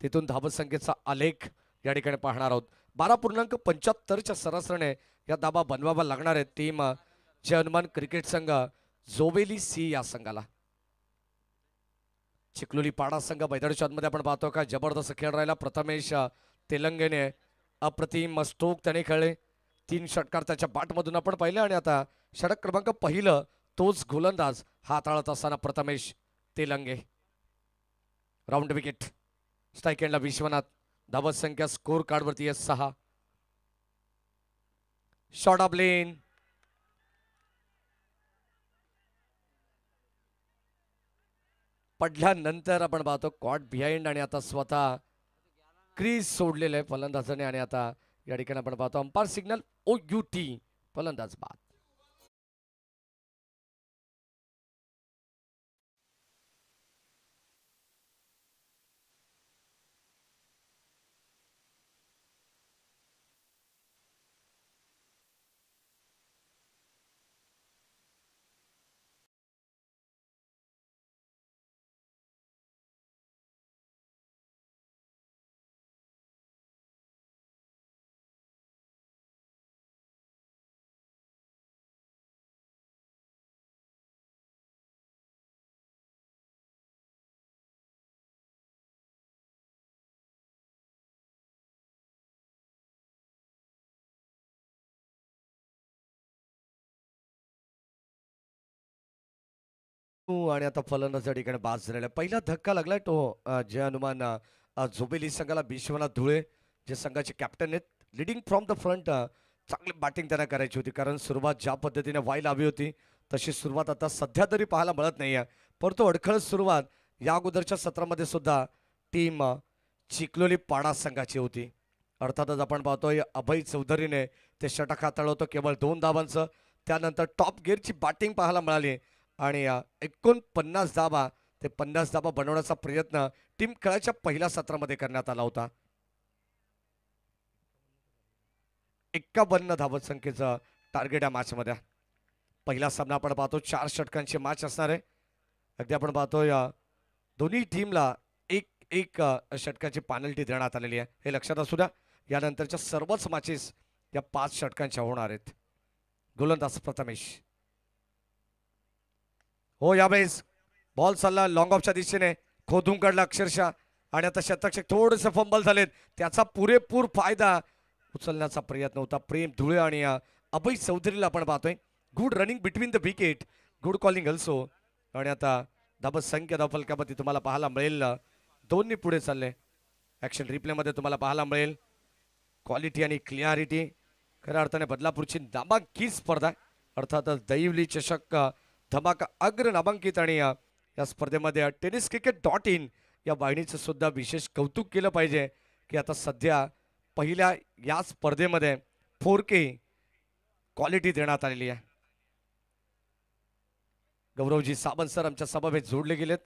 तिथून धावसंख्येचा आलेख या ठिकाणी पाहणार आहोत. 12.75च्या सरासरीने या धावा बनवाव्या लागणार आहेत टीम जय हनुमान क्रिकेट संघ जोवेली सी या संघाला. चिखलोली पाडा संघ मैदानाच्या आतमध्ये आपण पाहतो का जबरदस्त खेळ राहिला. प्रथमेश तेलंगणे अप्रतिम स्ट्रोक त्याने खेळले. 3 षटकार त्याच्या बॅटमधून आपण पाहिले आणि आता षटक क्रमांक पहिलं तोच गोलंदाज हाताळत असताना Prathamesh Telange. Round wicket. Strike एंडला विश्वनाथ. धावत संख्या स्कोर कार्डवरती 6. Shot off lane. पडल्यानंतर आपण पाहतो कॉट बिहाइंड आणि आता स्वतः क्रीज सोडलेलं आहे फलंदाजाने आणि आता या ठिकाणी आपण पाहतो अंपायर सिग्नल OUT फलंदाज बाद. आणि आता फलंदाज या ठिकाणी बाद झालेला आहे. पहिला धक्का लागलाय तो जय हनुमान झोबेली संघाला. विश्वनाथ धुळे जे संघाचे कॅप्टन आहेत, लिडिंग फ्रॉम द फ्रंट. चांगली बॅटिंग त्यांना करायची होती कारण सुरुवात ज्या पद्धतीने व्हायला हवी होती तशी सुरुवात आता सध्या तरी पाहायला मिळत नाही आहे. परंतु अडखळ सुरुवात या अगोदरच्या सत्रामध्ये सुद्धा टीम चिखलोली पाडा संघाची होती. अर्थातच आपण पाहतोय अभय चौधरीने ते षटक हाताळलं होतं केवळ 2 धावांचं. त्यानंतर टॉप गिअरची बॅटिंग पाहायला मिळाली आणि 49 धावा ते 50 धावा बनवण्याचा प्रयत्न टीम खेळाच्या पहिल्या सत्रामध्ये करण्यात आला होता. 51 धावत संख्येचं टार्गेट या मॅचमध्ये. पहिला सामना आपण पाहतो 4 षटकांची मॅच असणार आहे. अगदी आपण पाहतोय दोन्ही टीमला एक षटकाची पेनल्टी देण्यात आलेली आहे, हे लक्षात असू द्या. यानंतरच्या सर्वच मॅचेस या 5 षटकांच्या होणार आहेत. गोलंदाज प्रथमेश. हो, यावेळेस बॉल चालला लॉंग ऑफच्या दिशेने, खोदून काढला अक्षरशः आणि आता शतक थोडेसे फंबल झालेत. त्याचा पुरेपूर फायदा उचलण्याचा प्रयत्न होता प्रेम धुळे आणि अभय चौधरीला आपण पाहतोय. Good running between the wicket, good calling also. आणि आता धाबत संख्या धावफलकामध्ये तुम्हाला पाहायला मिळेल 2 पुढे चालले. ॲक्शन रिप्लेमध्ये तुम्हाला पाहायला मिळेल क्वालिटी आणि क्लिअरिटी. खऱ्या अर्थाने बदलापूरची नामांकित स्पर्धा, अर्थातच दहिवली चषक धमाका अग्र नामांकित. आणि या स्पर्धेमध्ये tenniscricket.in या वाहिनीचं सुद्धा विशेष कौतुक केलं पाहिजे की आता सध्या पहिल्या या स्पर्धेमध्ये 4K क्वालिटी देण्यात आलेली आहे. गौरवजी सावंत सर आमच्या समवेत जोडले गेलेत.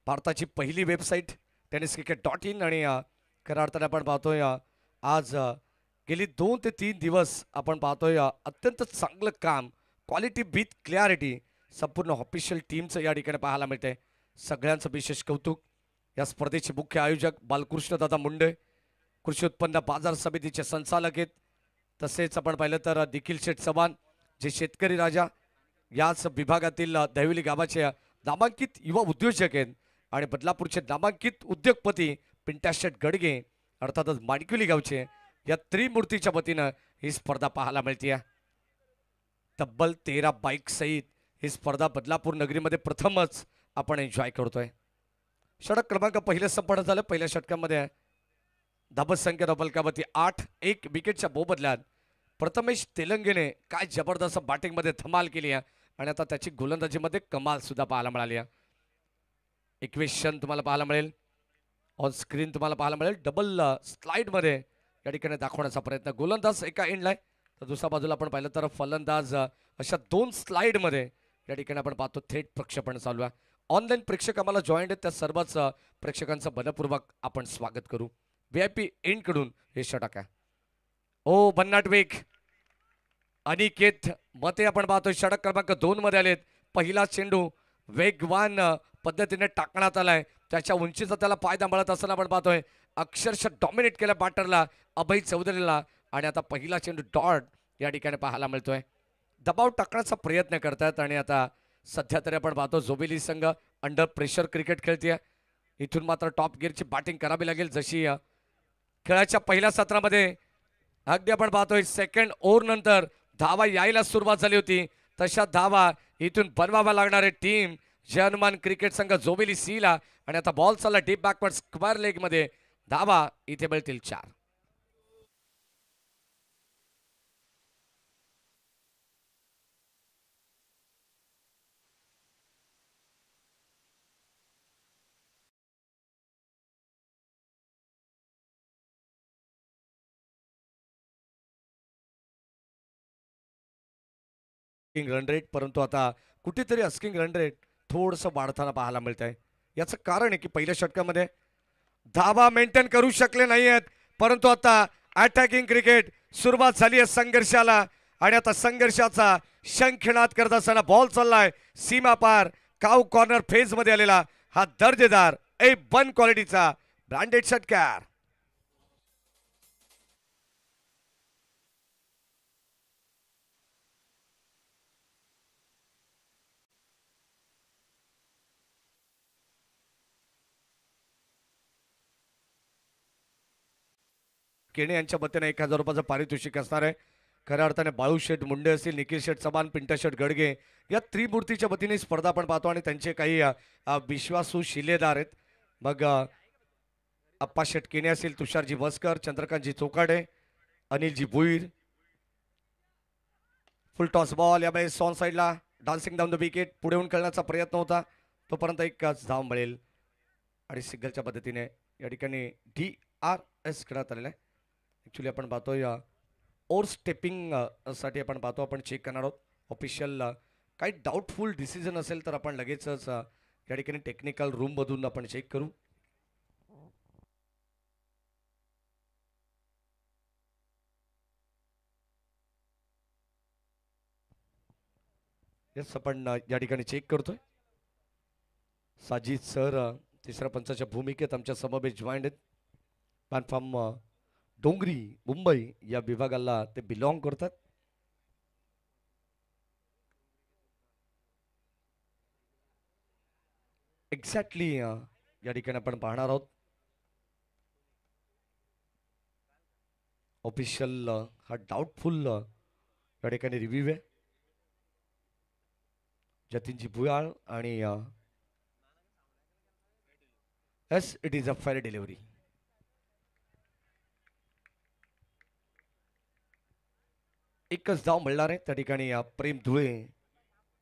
भारताची पहिली वेबसाईट tenniscricket.in आणि खऱ्या अर्थाने आपण पाहतोय आज गेली 2 ते 3 दिवस आपण पाहतोय अत्यंत चांगलं काम, क्वालिटी विथ क्लॅरिटी संपूर्ण ऑफिशियल टीमचं या ठिकाणी पाहायला मिळते. सगळ्यांचं विशेष कौतुक. या स्पर्धेचे मुख्य आयोजक बालकृष्ण दादा मुंडे, कृषी उत्पन्न बाजार समितीचे संचालक आहेत. तसेच आपण पाहिलं तर निखिल शेठ चव्हाण जे शेतकरी राजा याच विभागातील दहिवली गावाचे नामांकित युवा उद्योजक आहेत. आणि बदलापूरचे नामांकित उद्योगपती पिंट्या शेठ गडगे अर्थातच माणिकुली गावचे या त्रिमूर्तीच्या वतीनं ही स्पर्धा पाहायला मिळते. तब्बल 13 बाईक सहित ही स्पर्धा बदलापूर नगरीमध्ये प्रथमच आपण एन्जॉय करतोय. षटक क्रमांक पहिले संपन्न झालं. पहिल्या षटकामध्ये धाबत संख्या धावफलकावरती 8. 1 विकेटच्या मोबदल्यात प्रथमेश तेलंगेने काय जबरदस्त बॅटिंगमध्ये धमाल केली आहे आणि आता त्याची गोलंदाजीमध्ये कमाल सुद्धा पाहायला मिळाली आहे. इक्वेशन तुम्हाला पाहायला मिळेल ऑन स्क्रीन, तुम्हाला पाहायला मिळेल डबल स्लाइडमध्ये या ठिकाणी दाखवण्याचा प्रयत्न. गोलंदाज एका एंडला आहे तर दुसऱ्या बाजूला आपण पाहिलं तर फलंदाज अशा 2 स्लाइडमध्ये या ठिकाणी आपण पाहतो थेट प्रक्षेपण चालू आहे. ऑनलाईन प्रेक्षक आम्हाला जॉईंट आहेत त्या सर्वच प्रेक्षकांचं मनपूर्वक आपण स्वागत करू. VIP कडून हे षटक आहे. ओ भन्नाट वेग अनिकेत मते आपण पाहतोय षटक क्रमांक 2 मध्ये आलेत. पहिला चेंडू वेगवान पद्धतीने टाकण्यात आलाय. त्याच्या उंचीचा त्याला फायदा मिळत असताना आपण पाहतोय अक्षरशः डॉमिनेट केल्या बॅटरला अभय चौधरीला. आणि आता पहिला चेंडू डॉट या ठिकाणी पाहायला मिळतोय. दबाव टाकण्याचा प्रयत्न करतात आणि आता सध्या तरी आपण पाहतो जोबेली संघ अंडर प्रेशर क्रिकेट खेळते. इथून मात्र टॉप गिअरची बॅटिंग करावी लागेल. जशी खेळाच्या पहिल्या सत्रामध्ये अगदी आपण पाहतोय सेकंड ओव्हर नंतर धावा यायला सुरुवात झाली होती तशा धावा इथून बनवावा लागणारे टीम जय हनुमान क्रिकेट संघ जोबेली सी ला. आणि आता बॉल चालला डीप बॅकवर्ड स्क्वेअर लेग मध्ये. धावा इथे मिळतील 4. रन रेट परंतु आता कुठेतरी अस्किंग रन रेट थोडंसं वाढताना पाहायला मिळत आहे. याचं कारण आहे की पहिल्या षटकामध्ये धावा मेंटेन करू शकले नाही आहेत परंतु आता अटॅकिंग क्रिकेट सुरुवात झाली आहे संघर्षाला. आणि आता संघर्षाचा शंखनाद करत असताना बॉल चाललाय सीमा पार काव कॉर्नर फेज मध्ये आलेला हा दर्जेदार A1 क्वालिटीचा ब्रँडेड षटकार. केणे यांच्या वतीने 1000 रुपयाचं पारितोषिक असणार आहे. खऱ्या अर्थाने बाळू शेठ मुंडे असतील निखिल शेठ चव्हाण पिंटा शेठ गडगे या त्रिमूर्तीच्या वतीने स्पर्धा आपण पाहतो. आणि त्यांचे काही विश्वासू शिलेदार आहेत. मग अप्पा शेठ केणे असतील तुषारजी वस्कर चंद्रकांतजी चोकाडे अनिलजी भुईर. फुल टॉस बॉल यामध्ये सॉन साईडला डान्सिंग डाऊन द विकेट पुढे येऊन खेळण्याचा प्रयत्न होता तोपर्यंत एक धाव मिळेल. आणि सिंगलच्या पद्धतीने या ठिकाणी DRS खेळण्यात आलेला आहे. ॲक्च्युली आपण पाहतोय ओर स्टेपिंग साठी आपण पाहतो आपण चेक करणार आहोत. ऑफिशियल काही डाऊटफुल डिसिजन असेल तर आपण लगेचच या ठिकाणी टेक्निकल रूममधून आपण चेक करू. येस आपण या ठिकाणी चेक करतोय. साजिद सर तिसऱ्या पंचाच्या भूमिकेत आमच्या समवेत जॉईंट आहेत. प्लॅटफॉर्म डोंगरी मुंबई या विभागाला ते बिलॉंग करतात. एक्झॅक्टली या ठिकाणी आपण पाहणार आहोत. ऑफिशियल हा डाऊटफुल या ठिकाणी रिव्ह्यू आहे. जतीनजी भुयाळ आणि yes it is a fair delivery. एकच धाव मिळणार आहे त्या ठिकाणी प्रेम धुळे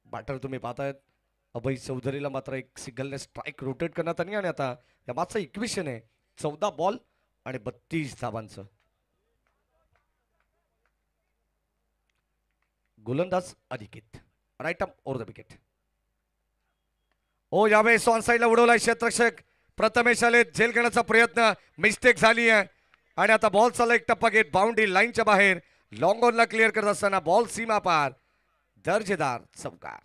बॅटर तुम्ही पाहतायत. अभय चौधरीला मात्र एक सिंगलने स्ट्राईक रोटेट करण्यात आली. आणि आता या मागचं इक्वेशन आहे 14 बॉल आणि 32 धावांचं. गोलंदाज Aniket right up over the wicket. ओ यावेळेस ऑन साईडला उडवलाय क्षेत्ररक्षक प्रथमेश आले झेल करण्याचा प्रयत्न मिस्टेक झाली आहे. आणि आता बॉल चालला एक टप्पा घेत बाउंड्री लाईनच्या बाहेर लॉंग ऑनला क्लिअर करत असताना बॉल सीमा पार दर्जेदार चौकार.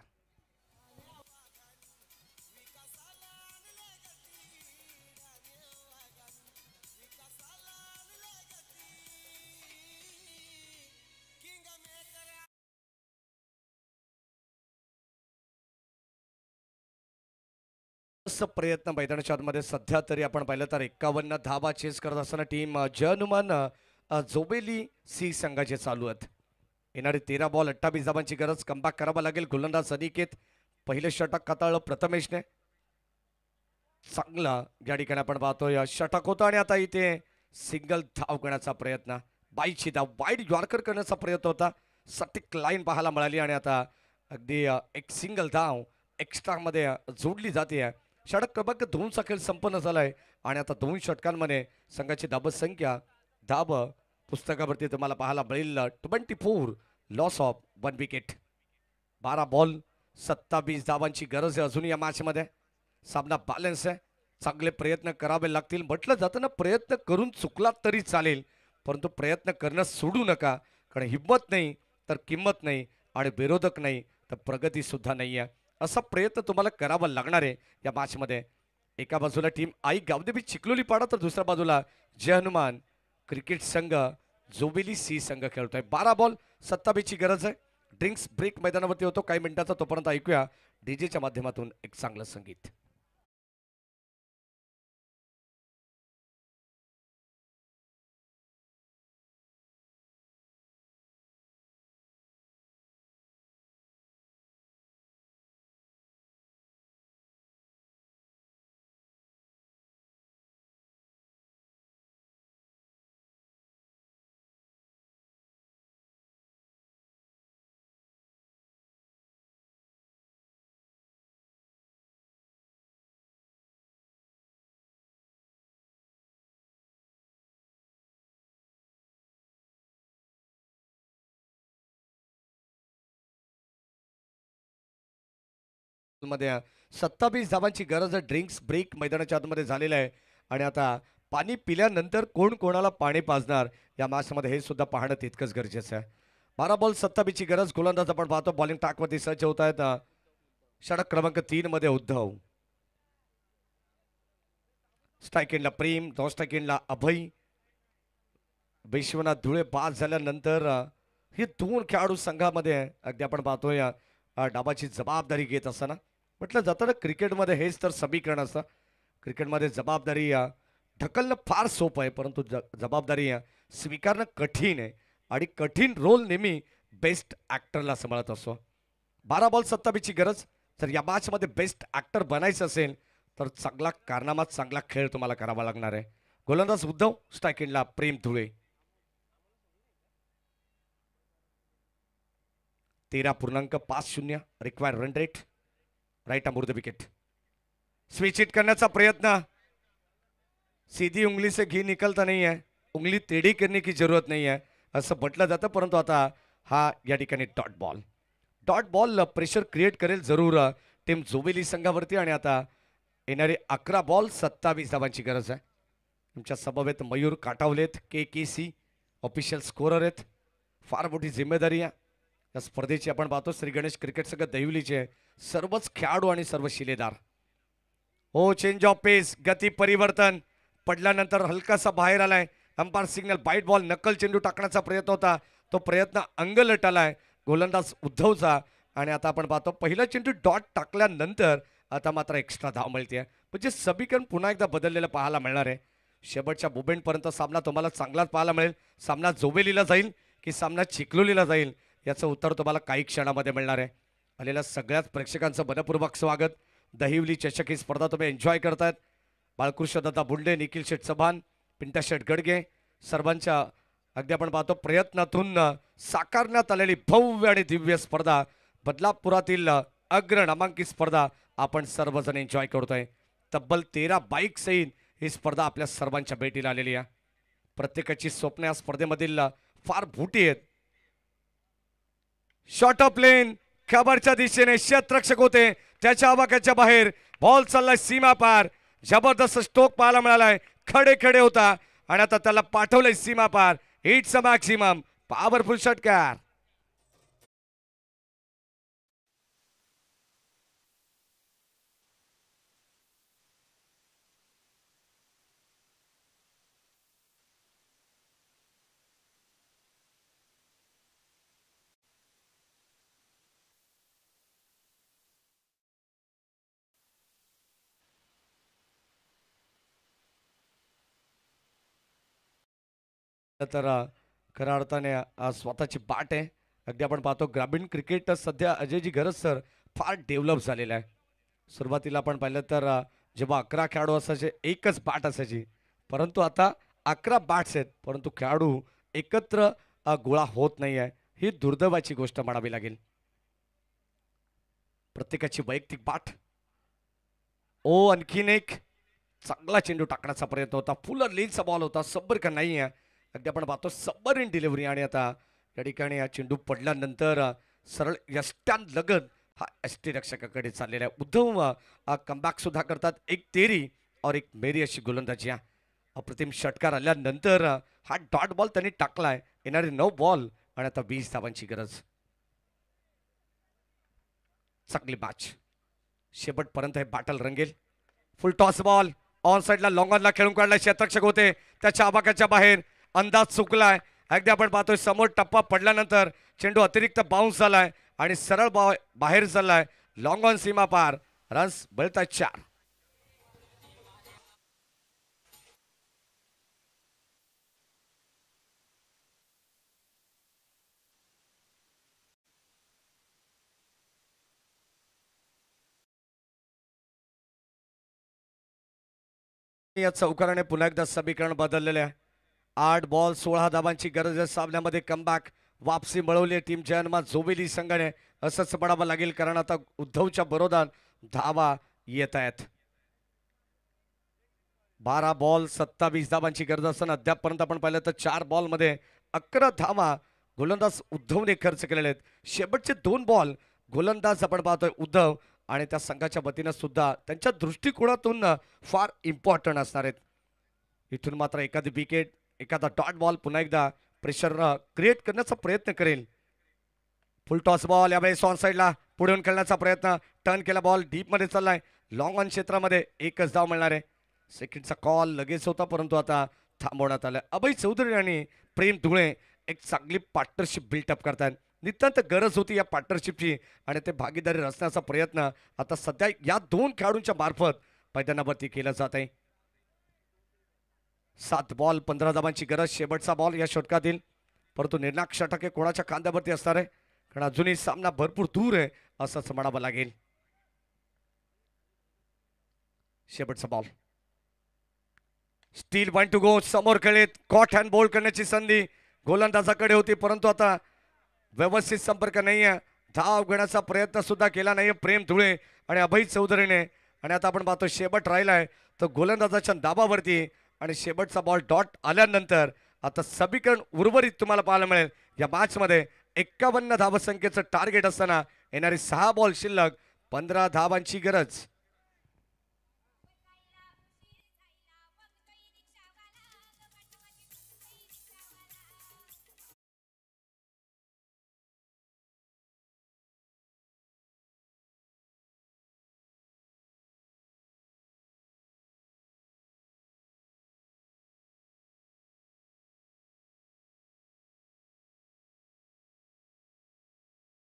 प्रयत्न मैदानाच्या आतमध्ये सध्या तरी आपण पाहिलं तर 51 धावा चेस करत असताना टीम जय हनुमान जोबेली सी संघाचे चालू आहेत. येणारे 13 बॉल 28 धावांची गरज कमबॅक करावा लागेल. गोलंदाज अनिकेत पहिले षटक हाताळलं प्रथमेशने चांगला या ठिकाणी आपण पाहतो या षटक होता. आणि आता इथे सिंगल धाव करण्याचा प्रयत्न बाईची धाव वाईड यॉर्कर करण्याचा प्रयत्न होता. सटीक लाईन पाहायला मिळाली आणि आता अगदी एक सिंगल धाव एक्स्ट्रा मध्ये जोडली जाते. षटक क्रमांक 2 चा खेळ संपन्न झालाय. आणि आता 2 षटकांमध्ये संघाची धाबसंख्या धाब पुस्तकावरती तुम्हाला पाहायला मिळेल 24 लॉस ऑफ 1 विकेट. 12 बॉल 27 धावांची गरज आहे अजून या मॅच मध्ये. सामना बॅलन्स आहे. चांगले प्रयत्न करावे लागतील. म्हटलं जातं ना, प्रयत्न करून चुकलात तरी चालेल, परंतु प्रयत्न करणं सोडू नका. कारण हिंमत नाही तर किंमत नाही आणि विरोधक नाही तर प्रगती सुद्धा नाही आहे. असा प्रयत्न तुम्हाला करावा लागणार आहे या मॅचमध्ये. एका बाजूला टीम आई गावदेवी चिखलोली पाडा तर दुसऱ्या बाजूला जय हनुमान क्रिकेट संघ जोबेली सी संघ खेळतोय. 12 बॉल 27ची गरज आहे. ड्रिंक्स ब्रेक मैदानावरती होतो काही मिनिटाचा. तोपर्यंत ऐकूया डीजेच्या माध्यमातून एक चांगलं संगीत. मध्ये 27 धावांची गरज आहे. ड्रिंक्स ब्रेक मैदानाच्या आतमध्ये झालेला आहे आणि आता पाणी पिल्यानंतर कोण कोणाला पाणी पाजणार या मॅचमध्ये हे सुद्धा पाहणं तितकंच गरजेचं आहे. 12 बॉल 27ची गरज. गोलंदाज आपण पाहतो बॉलिंग टाकवरती सज्ज होत आहेत. षटक क्रमांक 3 मध्ये उद्धव. स्ट्राईक एंडला प्रेम, नॉन स्ट्राईक एंडला अभय. विश्वनाथ धुळे बाद झाल्यानंतर हे दोन खेळाडू संघामध्ये अगदी आपण पाहतोय डाबाची जबाबदारी घेत असताना. म्हटलं जातं ना, क्रिकेटमध्ये हेच तर समीकरण असतं. क्रिकेटमध्ये जबाबदारी ढकलणं फार सोपं आहे, परंतु जबाबदारी स्वीकारणं कठीण आहे आणि कठीण रोल नेहमी बेस्ट ॲक्टरला सांभाळत असतो. 12 बॉल 27ची गरज. जर या मॅचमध्ये बेस्ट ॲक्टर बनायचं असेल तर चांगला कारनामा, चांगला खेळ तुम्हाला करावा लागणार आहे. गोलंदाज उद्धव, स्ट्राईक एंडला Prem Dhule. 13.50 required run rate. Right arm over the wicket. Switch hit करण्याचा प्रयत्न. सीधी उंगली से घी निकलता नहीं है, उंगली टेढ़ी करने की जरूरत नहीं है असं म्हटलं जातं. परंतु आता हा या ठिकाणी dot ball. Dot ball pressure create करेल जरूर टीम जोबेली संघावरती. आणि आता येणारे 11 बॉल 27 धावांची गरज आहे. तुमच्या समवेत मयूर काटावलेत, KKC ऑफिशियल स्कोरर आहेत. फार मोठी जिम्मेदारी आहे या स्पर्धेची. आपण पाहतो श्री गणेश क्रिकेट संघ दहिवलीचे सर्वच खेळाडू आणि सर्व शिलेदार. हो, चेंज ऑफ पेस, गती परिवर्तन. पडल्यानंतर हलकासा बाहेर आलाय. Umpire signal. बाईट बॉल, नकल चेंडू टाकण्याचा प्रयत्न होता, तो प्रयत्न अंगलट आलाय गोलंदाज उद्धवचा. आणि आता आपण पाहतो पहिला चेंडू डॉट टाकल्यानंतर आता मात्र एक्स्ट्रा धाव मिळते. म्हणजे समीकरण पुन्हा एकदा बदललेलं पाहायला मिळणार आहे. शेवटच्या मोमेंटपर्यंत सामना तुम्हाला चांगलाच पाहायला मिळेल. सामना जोबेलीला जाईल की सामना चिखलोलीला जाईल याचं उत्तर तुम्हाला काही क्षणामध्ये मिळणार आहे. आलेल्या सगळ्याच प्रेक्षकांचं मनपूर्वक स्वागत. दहिवली चषक ही स्पर्धा तुम्ही एन्जॉय करतायत. बाळकृष्ण दादा बुंडे, निखिल शेठ चव्हाण, पिंटा शेठ गडगे सर्वांच्या अगदी आपण पाहतो प्रयत्नातून साकारण्यात आलेली भव्य आणि दिव्य स्पर्धा, बदलापुरातील अग्र नामांकित स्पर्धा आपण सर्वजण एन्जॉय करतोय. तब्बल 13 बाईक सहित ही स्पर्धा आपल्या सर्वांच्या भेटीला आलेली आहे. प्रत्येकाची स्वप्न या स्पर्धेमधील फार मोठी आहेत. शॉर्ट ऑफ लेन खबरच्या दिशेने क्षेत्ररक्षक होते, त्याच्या आवाक्याच्या बाहेर बॉल चाललाय सीमा पार. जबरदस्त स्ट्रोक पाहायला मिळालाय. खडे खडे होता आणि आता त्याला पाठवलंय सीमा पार. इट्स अ मॅक्सिमम पॉवरफुल षटकार. तर खऱ्या अर्थाने स्वतःची बाट आहे. अगदी आपण पाहतो ग्रामीण क्रिकेट सध्या अजयजी गरज सर फार डेव्हलप झालेलं आहे. सुरुवातीला आपण पाहिलं तर जेव्हा 11 खेळाडू असायचे एकच बाट असायची, परंतु आता 11 बॅट्स आहेत परंतु खेळाडू एकत्र गोळा होत नाही आहे. ही दुर्दैवाची गोष्ट म्हणावी लागेल. प्रत्येकाची वैयक्तिक बाट. ओ, आणखीन एक चांगला चेंडू टाकण्याचा प्रयत्न होता. फुल लेनचा बॉल होता, सब्बर का नाही आहे. अगदी आपण पाहतो सब्बर इन डिलिव्हरी. आणि आता या ठिकाणी हा चेंडू पडल्यानंतर सरळ यष्ट्यान लगत हा यष्टीरक्षकाकडे चाललेला आहे. उद्धव कमबॅक सुद्धा करतात. एक तेरी और एक मेरी अशी गोलंदाजी आहे. अप्रतिम षटकार आल्यानंतर हा डॉट बॉल त्यांनी टाकलाय. येणारे 9 बॉल आणि आता 20 धावांची गरज. चांगली मॅच शेवटपर्यंत हे बॅटल रंगेल. फुल टॉस बॉल ऑन साइडला लॉंग ऑनला खेळून काढला. क्षेत्ररक्षक होते त्याच्या आबाकाच्या बाहेर. अंदाज चुकलाय. अगदी आपण पाहतोय समोर टप्पा पडल्यानंतर चेंडू अतिरिक्त बाउन्स झालाय आणि सरळ बाहेर चाललाय. लॉंग ऑन सीमा पार. रन्स बळताय 4. या चौकाराने पुन्हा एकदा समीकरण बदललेले आहे. 8 बॉल 16 धावांची गरज आहे. सामन्यामध्ये कमबॅक वापसी मिळवली टीम जयनमा जोबेली संघाने. असंच पडावं लागेल कारण आता उद्धवच्या बरोबर धावा येत आहेत. 12 बॉल 27 धावांची गरज असताना अद्यापपर्यंत आपण पाहिलं तर 4 बॉल मध्ये 11 धावा गोलंदाज उद्धवने खर्च केलेले आहेत. शेवटचे 2 बॉल गोलंदाज आपण पाहतोय उद्धव आणि त्या संघाच्या वतीनं सुद्धा त्यांच्या दृष्टिकोनातून फार इम्पॉर्टंट असणार आहेत. इथून मात्र एखादी विकेट एखादा डॉट बॉल पुन्हा एकदा प्रेशर क्रिएट करण्याचा प्रयत्न करेल. फुल टॉस बॉल यावेळेस ऑन साइडला पुढे येऊन खेळण्याचा प्रयत्न. टर्न केला बॉल डीप मध्ये चाललाय. लॉंग ऑन क्षेत्रामध्ये एकच धाव मिळणार आहे. सेकंडचा कॉल लगेच होता परंतु आता थांबवण्यात आलं. अभय चौधरी आणि प्रेम धुळे एक चांगली पार्टनरशिप बिल्टअप करतात. नितांत गरज होती या पार्टनरशिपची आणि ते भागीदारी रचण्याचा प्रयत्न आता सध्या या 2 खेळाडूंच्या मार्फत मैदानावरती केला जात आहे. 7 बॉल 15 धावांची गरज. शेवटचा बॉल या षटकातील परंतु निर्णायक षटक हे कोणाच्या खांद्यावरती असणार आहे कारण अजूनही सामना भरपूर दूर आहे असंच म्हणावं लागेल. शेवटचा बॉल स्टील 1 टू गो. समोर खेळीत कॉट हँड बोल्ड करण्याची संधी गोलंदाजाकडे होती परंतु आता व्यवस्थित संपर्क नाहीये. धाव घेण्याचा प्रयत्न सुद्धा केला नाहीये प्रेम धुळे आणि अभय चौधरीने. आणि आता आपण पाहतो शेवट राहिलाय तर गोलंदाजाच्या दाबावरती आणि शेवटचा बॉल डॉट आल्यानंतर आता समीकरण उर्वरित तुम्हाला पाहायला मिळेल. या मॅच मध्ये 51 धावसंख्येचं टार्गेट असताना येणारी 6 बॉल शिल्लक 15 धावांची गरज.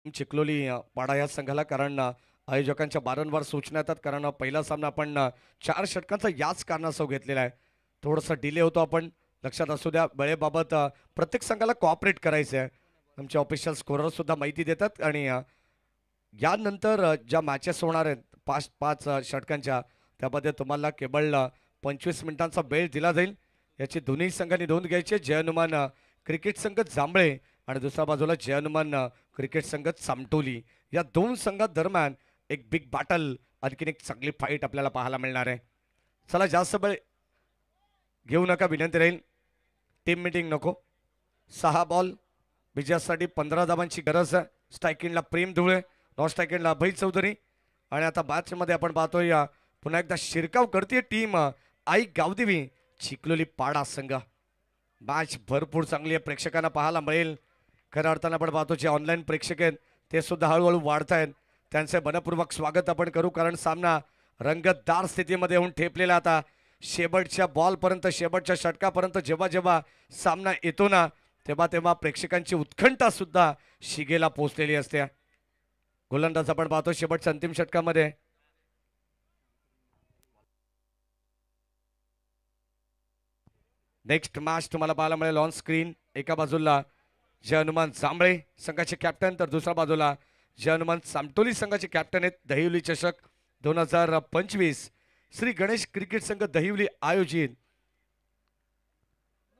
चिखलोली पाडा या संघाला कारण आयोजकांच्या वारंवार सूचना येतात कारण पहिला सामना आपण 4 षटकांचा याच कारणास्तव घेतलेला आहे. थोडासा डिले होतो आपण लक्षात असू द्या. वेळेबाबत प्रत्येक संघाला कोऑपरेट करायचं आहे. आमचे ऑफिशियल स्कोरर सुद्धा माहिती देतात आणि यानंतर ज्या मॅचेस होणार आहेत 5 षटकांच्या त्यामध्ये तुम्हाला केवळ 25 मिनिटांचा वेळ दिला जाईल. याची दोन्ही संघांनी नोंद घ्यायची. जय हनुमान क्रिकेट संघ जांभळे आणि दुसऱ्या बाजूला जय हनुमान क्रिकेट संघ चामटोली. या 2 संघांदरम्यान एक बिग बॅटल आणखीन एक चांगली फाईट आपल्याला पाहायला मिळणार आहे. चला जास्त वेळ घेऊ नका विनंती राहील. टीम मीटिंग नको. 6 बॉल विजयासाठी 15 धावांची गरज आहे. स्ट्रायकिंगला प्रेम धुळे नॉन स्ट्रायकिंगला अभय चौधरी. आणि आता मॅचमध्ये आपण पाहतोय पुन्हा एकदा शिरकाव करते टीम आई गावदेवी चिखलोली पाडा संघ. मॅच भरपूर चांगली आहे. प्रेक्षकांना पाहायला मिळेल. खऱ्या अर्थानं आपण पाहतो जे ऑनलाईन प्रेक्षक आहेत ते सुद्धा हळूहळू वाढत आहेत. त्यांचे मनपूर्वक स्वागत आपण करू कारण सामना रंगतदार स्थितीमध्ये होऊन ठेपलेला. आता शेवटच्या बॉलपर्यंत शेवटच्या षटकापर्यंत जेव्हा जेव्हा सामना येतो ना तेव्हा तेव्हा प्रेक्षकांची उत्कंठा सुद्धा शिगेला पोहोचलेली असते. गोलंदाज आपण पाहतो शेवटच्या अंतिम षटकामध्ये. नेक्स्ट मॅच तुम्हाला पाहायला मिळेल ऑन स्क्रीन. एका बाजूला जय हनुमान जांभळे संघाचे कॅप्टन तर दुसऱ्या बाजूला जय हनुमान चामटोली संघाचे कॅप्टन आहेत. दहिवली चषक 2025 श्री गणेश क्रिकेट संघ दहिवली आयोजित.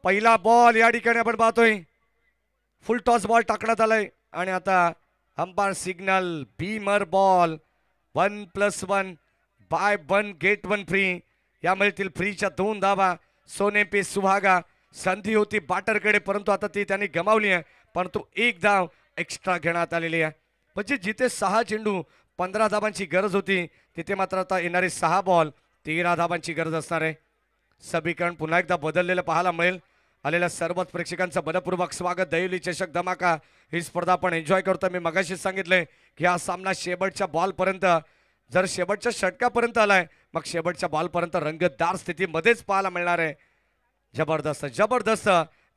पहिला बॉल या ठिकाणी आपण पाहतोय फुल टॉस बॉल टाकण्यात आलाय आणि आता umpire signal beamer ball 1+1 buy 1 get 1 free. या मिळतील फ्रीच्या 2 धावा. सोने पे सुहागा संधी होती बॅटरकडे परंतु आता ती त्यांनी गमावली आहे परंतु 1 धाव एक्स्ट्रा घेण्यात आलेली आहे. म्हणजे जिथे 6 चेंडू 15 धाबांची गरज होती, तिथे मात्र आता येणारे 6 बॉल 13 धाबांची गरज असणार आहे. समीकरण पुन्हा एकदा बदललेलं पाहायला मिळेल. आलेल्या सर्वच प्रेक्षकांचं मनपूर्वक स्वागत. दहिवली चषक धमाका ही स्पर्धा आपण एन्जॉय करतो. मी मगाशीच सांगितलंय की हा सामना शेवटच्या बॉलपर्यंत, जर शेवटच्या षटकापर्यंत आलाय मग शेवटच्या बॉलपर्यंत रंगतदार स्थितीमध्येच पाहायला मिळणार आहे. जबरदस्त जबरदस्त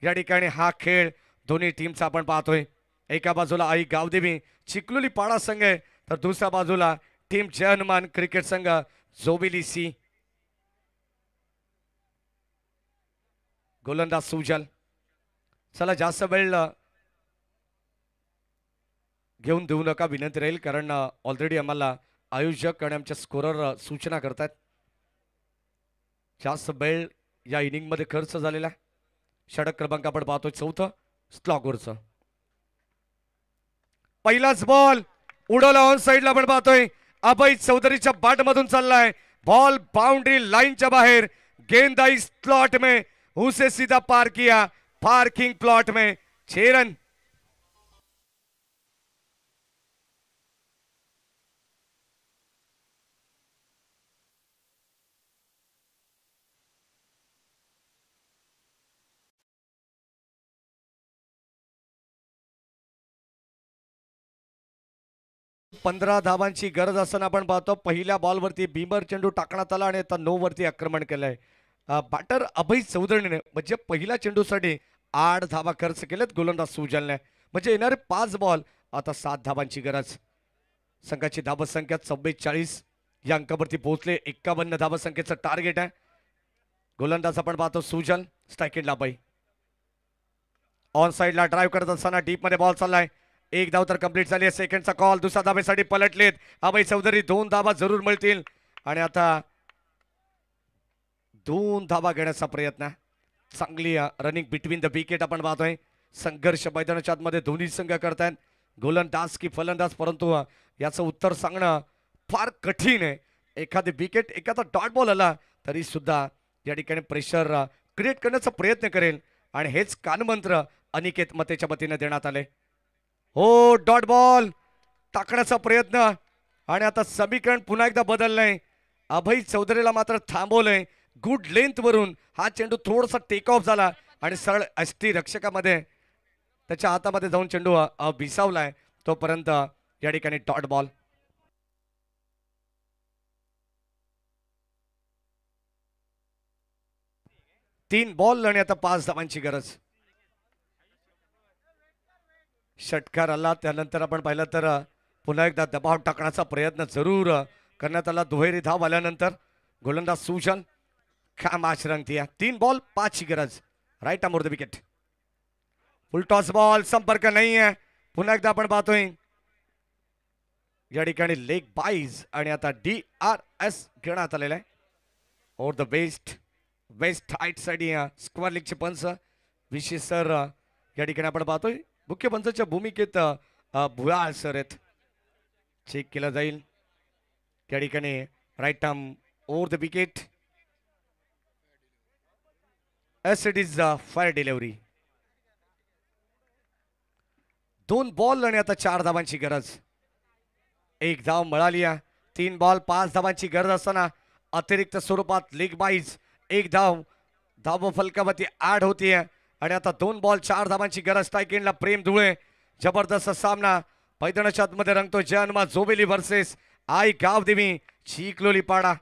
या ठिकाणी हा खेळ दोन्ही टीमचा आपण पाहतोय. एका बाजूला आई गावदेवी चिखलोली पाडा संघ आहे, तर दुसऱ्या बाजूला टीम जय हनुमान क्रिकेट संघ जोबिली सी. गोलंदाज सुजल. चला जास्त वेळ घेऊन देऊ नका विनंती राहील, कारण ऑलरेडी आम्हाला आयोजक आणि आमच्या स्कोरर सूचना करतात. जास्त वेळ या इनिंग मध्ये खर्च झालेला. षटक क्रमांक आपण पाहतोय 4थं स्लॉगरचं. पहिलाच बॉल उडवला ऑन साइडला आपण पाहतोय. अभय चौधरीच्या बाट मधून चाललाय बॉल, बाउंड्री लाईनच्या बाहेर. गेंदाई स्लॉट में उसे सीधा पार किया, पार्किंग प्लॉट में 6 रन. पंधरा धावांची गरज असताना आपण पाहतो पहिल्या बॉलवरती बीमर चेंडू टाकण्यात आला आणि आता 9 वरती आक्रमण केलंय. बॅटर अभय चौधरीने म्हणजे पहिल्या चेंडूसाठी 8 धावा खर्च केलेत गोलंदाज सुजलने. म्हणजे येणारे 5 बॉल आता 7 धावांची गरज. संघाची धावसंख्या 44 या अंकावरती पोहोचले. 51 धावसंख्येचं टार्गेट आहे. गोलंदाज आपण पाहतो सुजल. स्ट्राईक अभय ऑन साइडला ड्राईव्ह करत असताना डीप मध्ये बॉल चाललाय. 1 धाव तर कंप्लीट झाली आहे. सेकंडचा कॉल. दुसऱ्या धावेसाठी पलटलेत अभय चौधरी. 2 धावा जरूर मिळतील आणि आता 2 धावा घेण्याचा प्रयत्न. चांगली रनिंग बिटवीन द विकेट आपण पाहतोय. संघर्ष मैदानाच्या आतमध्ये दोन्ही संघ करतायत, गोलंदाज की फलंदाज, परंतु याचं उत्तर सांगणं फार कठीण आहे. एखादी विकेट, एखादा डॉट बॉल आला तरी सुद्धा या ठिकाणी प्रेशर क्रिएट करण्याचा प्रयत्न करेल आणि हेच कानमंत्र अनिकेत मतेच्या वतीने देण्यात आले. हो, डॉट बॉल टाकण्याचा प्रयत्न आणि आता समीकरण पुन्हा एकदा बदललंय. अभय चौधरीला मात्र थांबवलंय. गुड लेंथ वरून हा चेंडू थोडासा टेक ऑफ झाला आणि सरळ एसटी रक्षकामध्ये त्याच्या हातामध्ये जाऊन चेंडू भिसावलाय. तोपर्यंत या ठिकाणी डॉट बॉल. तीन बॉल आणि आता 5 धावांची गरज. षटकार आला त्यानंतर आपण पाहिलं तर पुन्हा एकदा दबाव टाकण्याचा प्रयत्न जरूर करण्यात आला. दुहेरी धाव आल्यानंतर गोलंदाज सुजल काम आचरंगती. 3 बॉल 5 ची गरज. Right arm over the wicket. Full toss ball, संपर्क नाही आहे. पुन्हा एकदा आपण पाहतोय या ठिकाणी लेग बाईज आणि आता DRS घेण्यात आलेला आहे. Or the waist height side square लेगचे पंच विशेष सर या ठिकाणी आपण पाहतोय. मुख्य पंचाच्या भूमिकेत भुयाळ सर आहेत. चेक केला जाईल त्या ठिकाणी. Right arm over the wicket. As it is fair delivery. 2 ball आणि आता 4 धावांची गरज. 1 धाव मिळाली. 3 बॉल 5 धावांची गरज असताना अतिरिक्त स्वरूपात लेग बाईज 1 धाव धाव फलकावरती ऍड होतीये आणि आता 2 बॉल 4 धावांची गरज. स्ट्राईक एंडला प्रेम धुळे. जबरदस्त सामना मैदानाच्या आतमध्ये रंगतो. जय हनुमान जोबेली वर्सेस आई गावदेवी चिखलोली पाडा.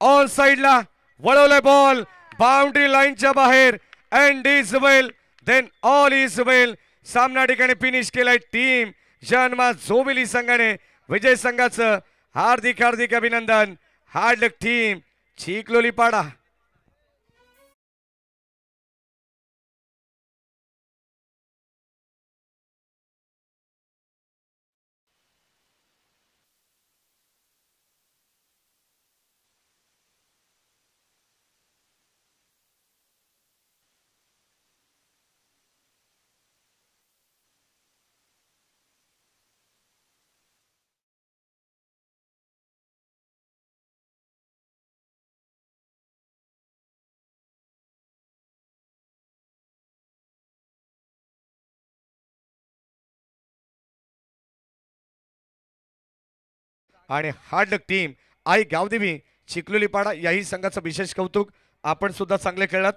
ऑन साइडला वळवलाय बॉल, बाउंड्री लाईनच्या बाहेर. End is well then all is well. सामना ठिकाणी फिनिश केलाय टीम जय हनुमान जोबेली संघाने. विजय संघाचं हार्दिक हार्दिक अभिनंदन. हार्ड लक टीम चिखलोली पाडा. आणि हार्ड लक टीम आई गावदेवी चिखलोलीपाडा याही संघाचं विशेष कौतुक. आपण सुद्धा चांगले खेळलात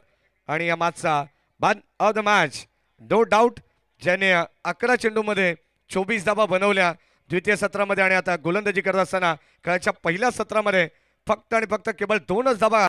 आणि या मॅचचा man of the match no doubt ज्याने 11 चेंडूमध्ये 24 धावा बनवल्या द्वितीय सत्रामध्ये आणि आता गोलंदाजी करत असताना खेळाच्या पहिल्या सत्रामध्ये फक्त आणि फक्त केवळ 2च धावा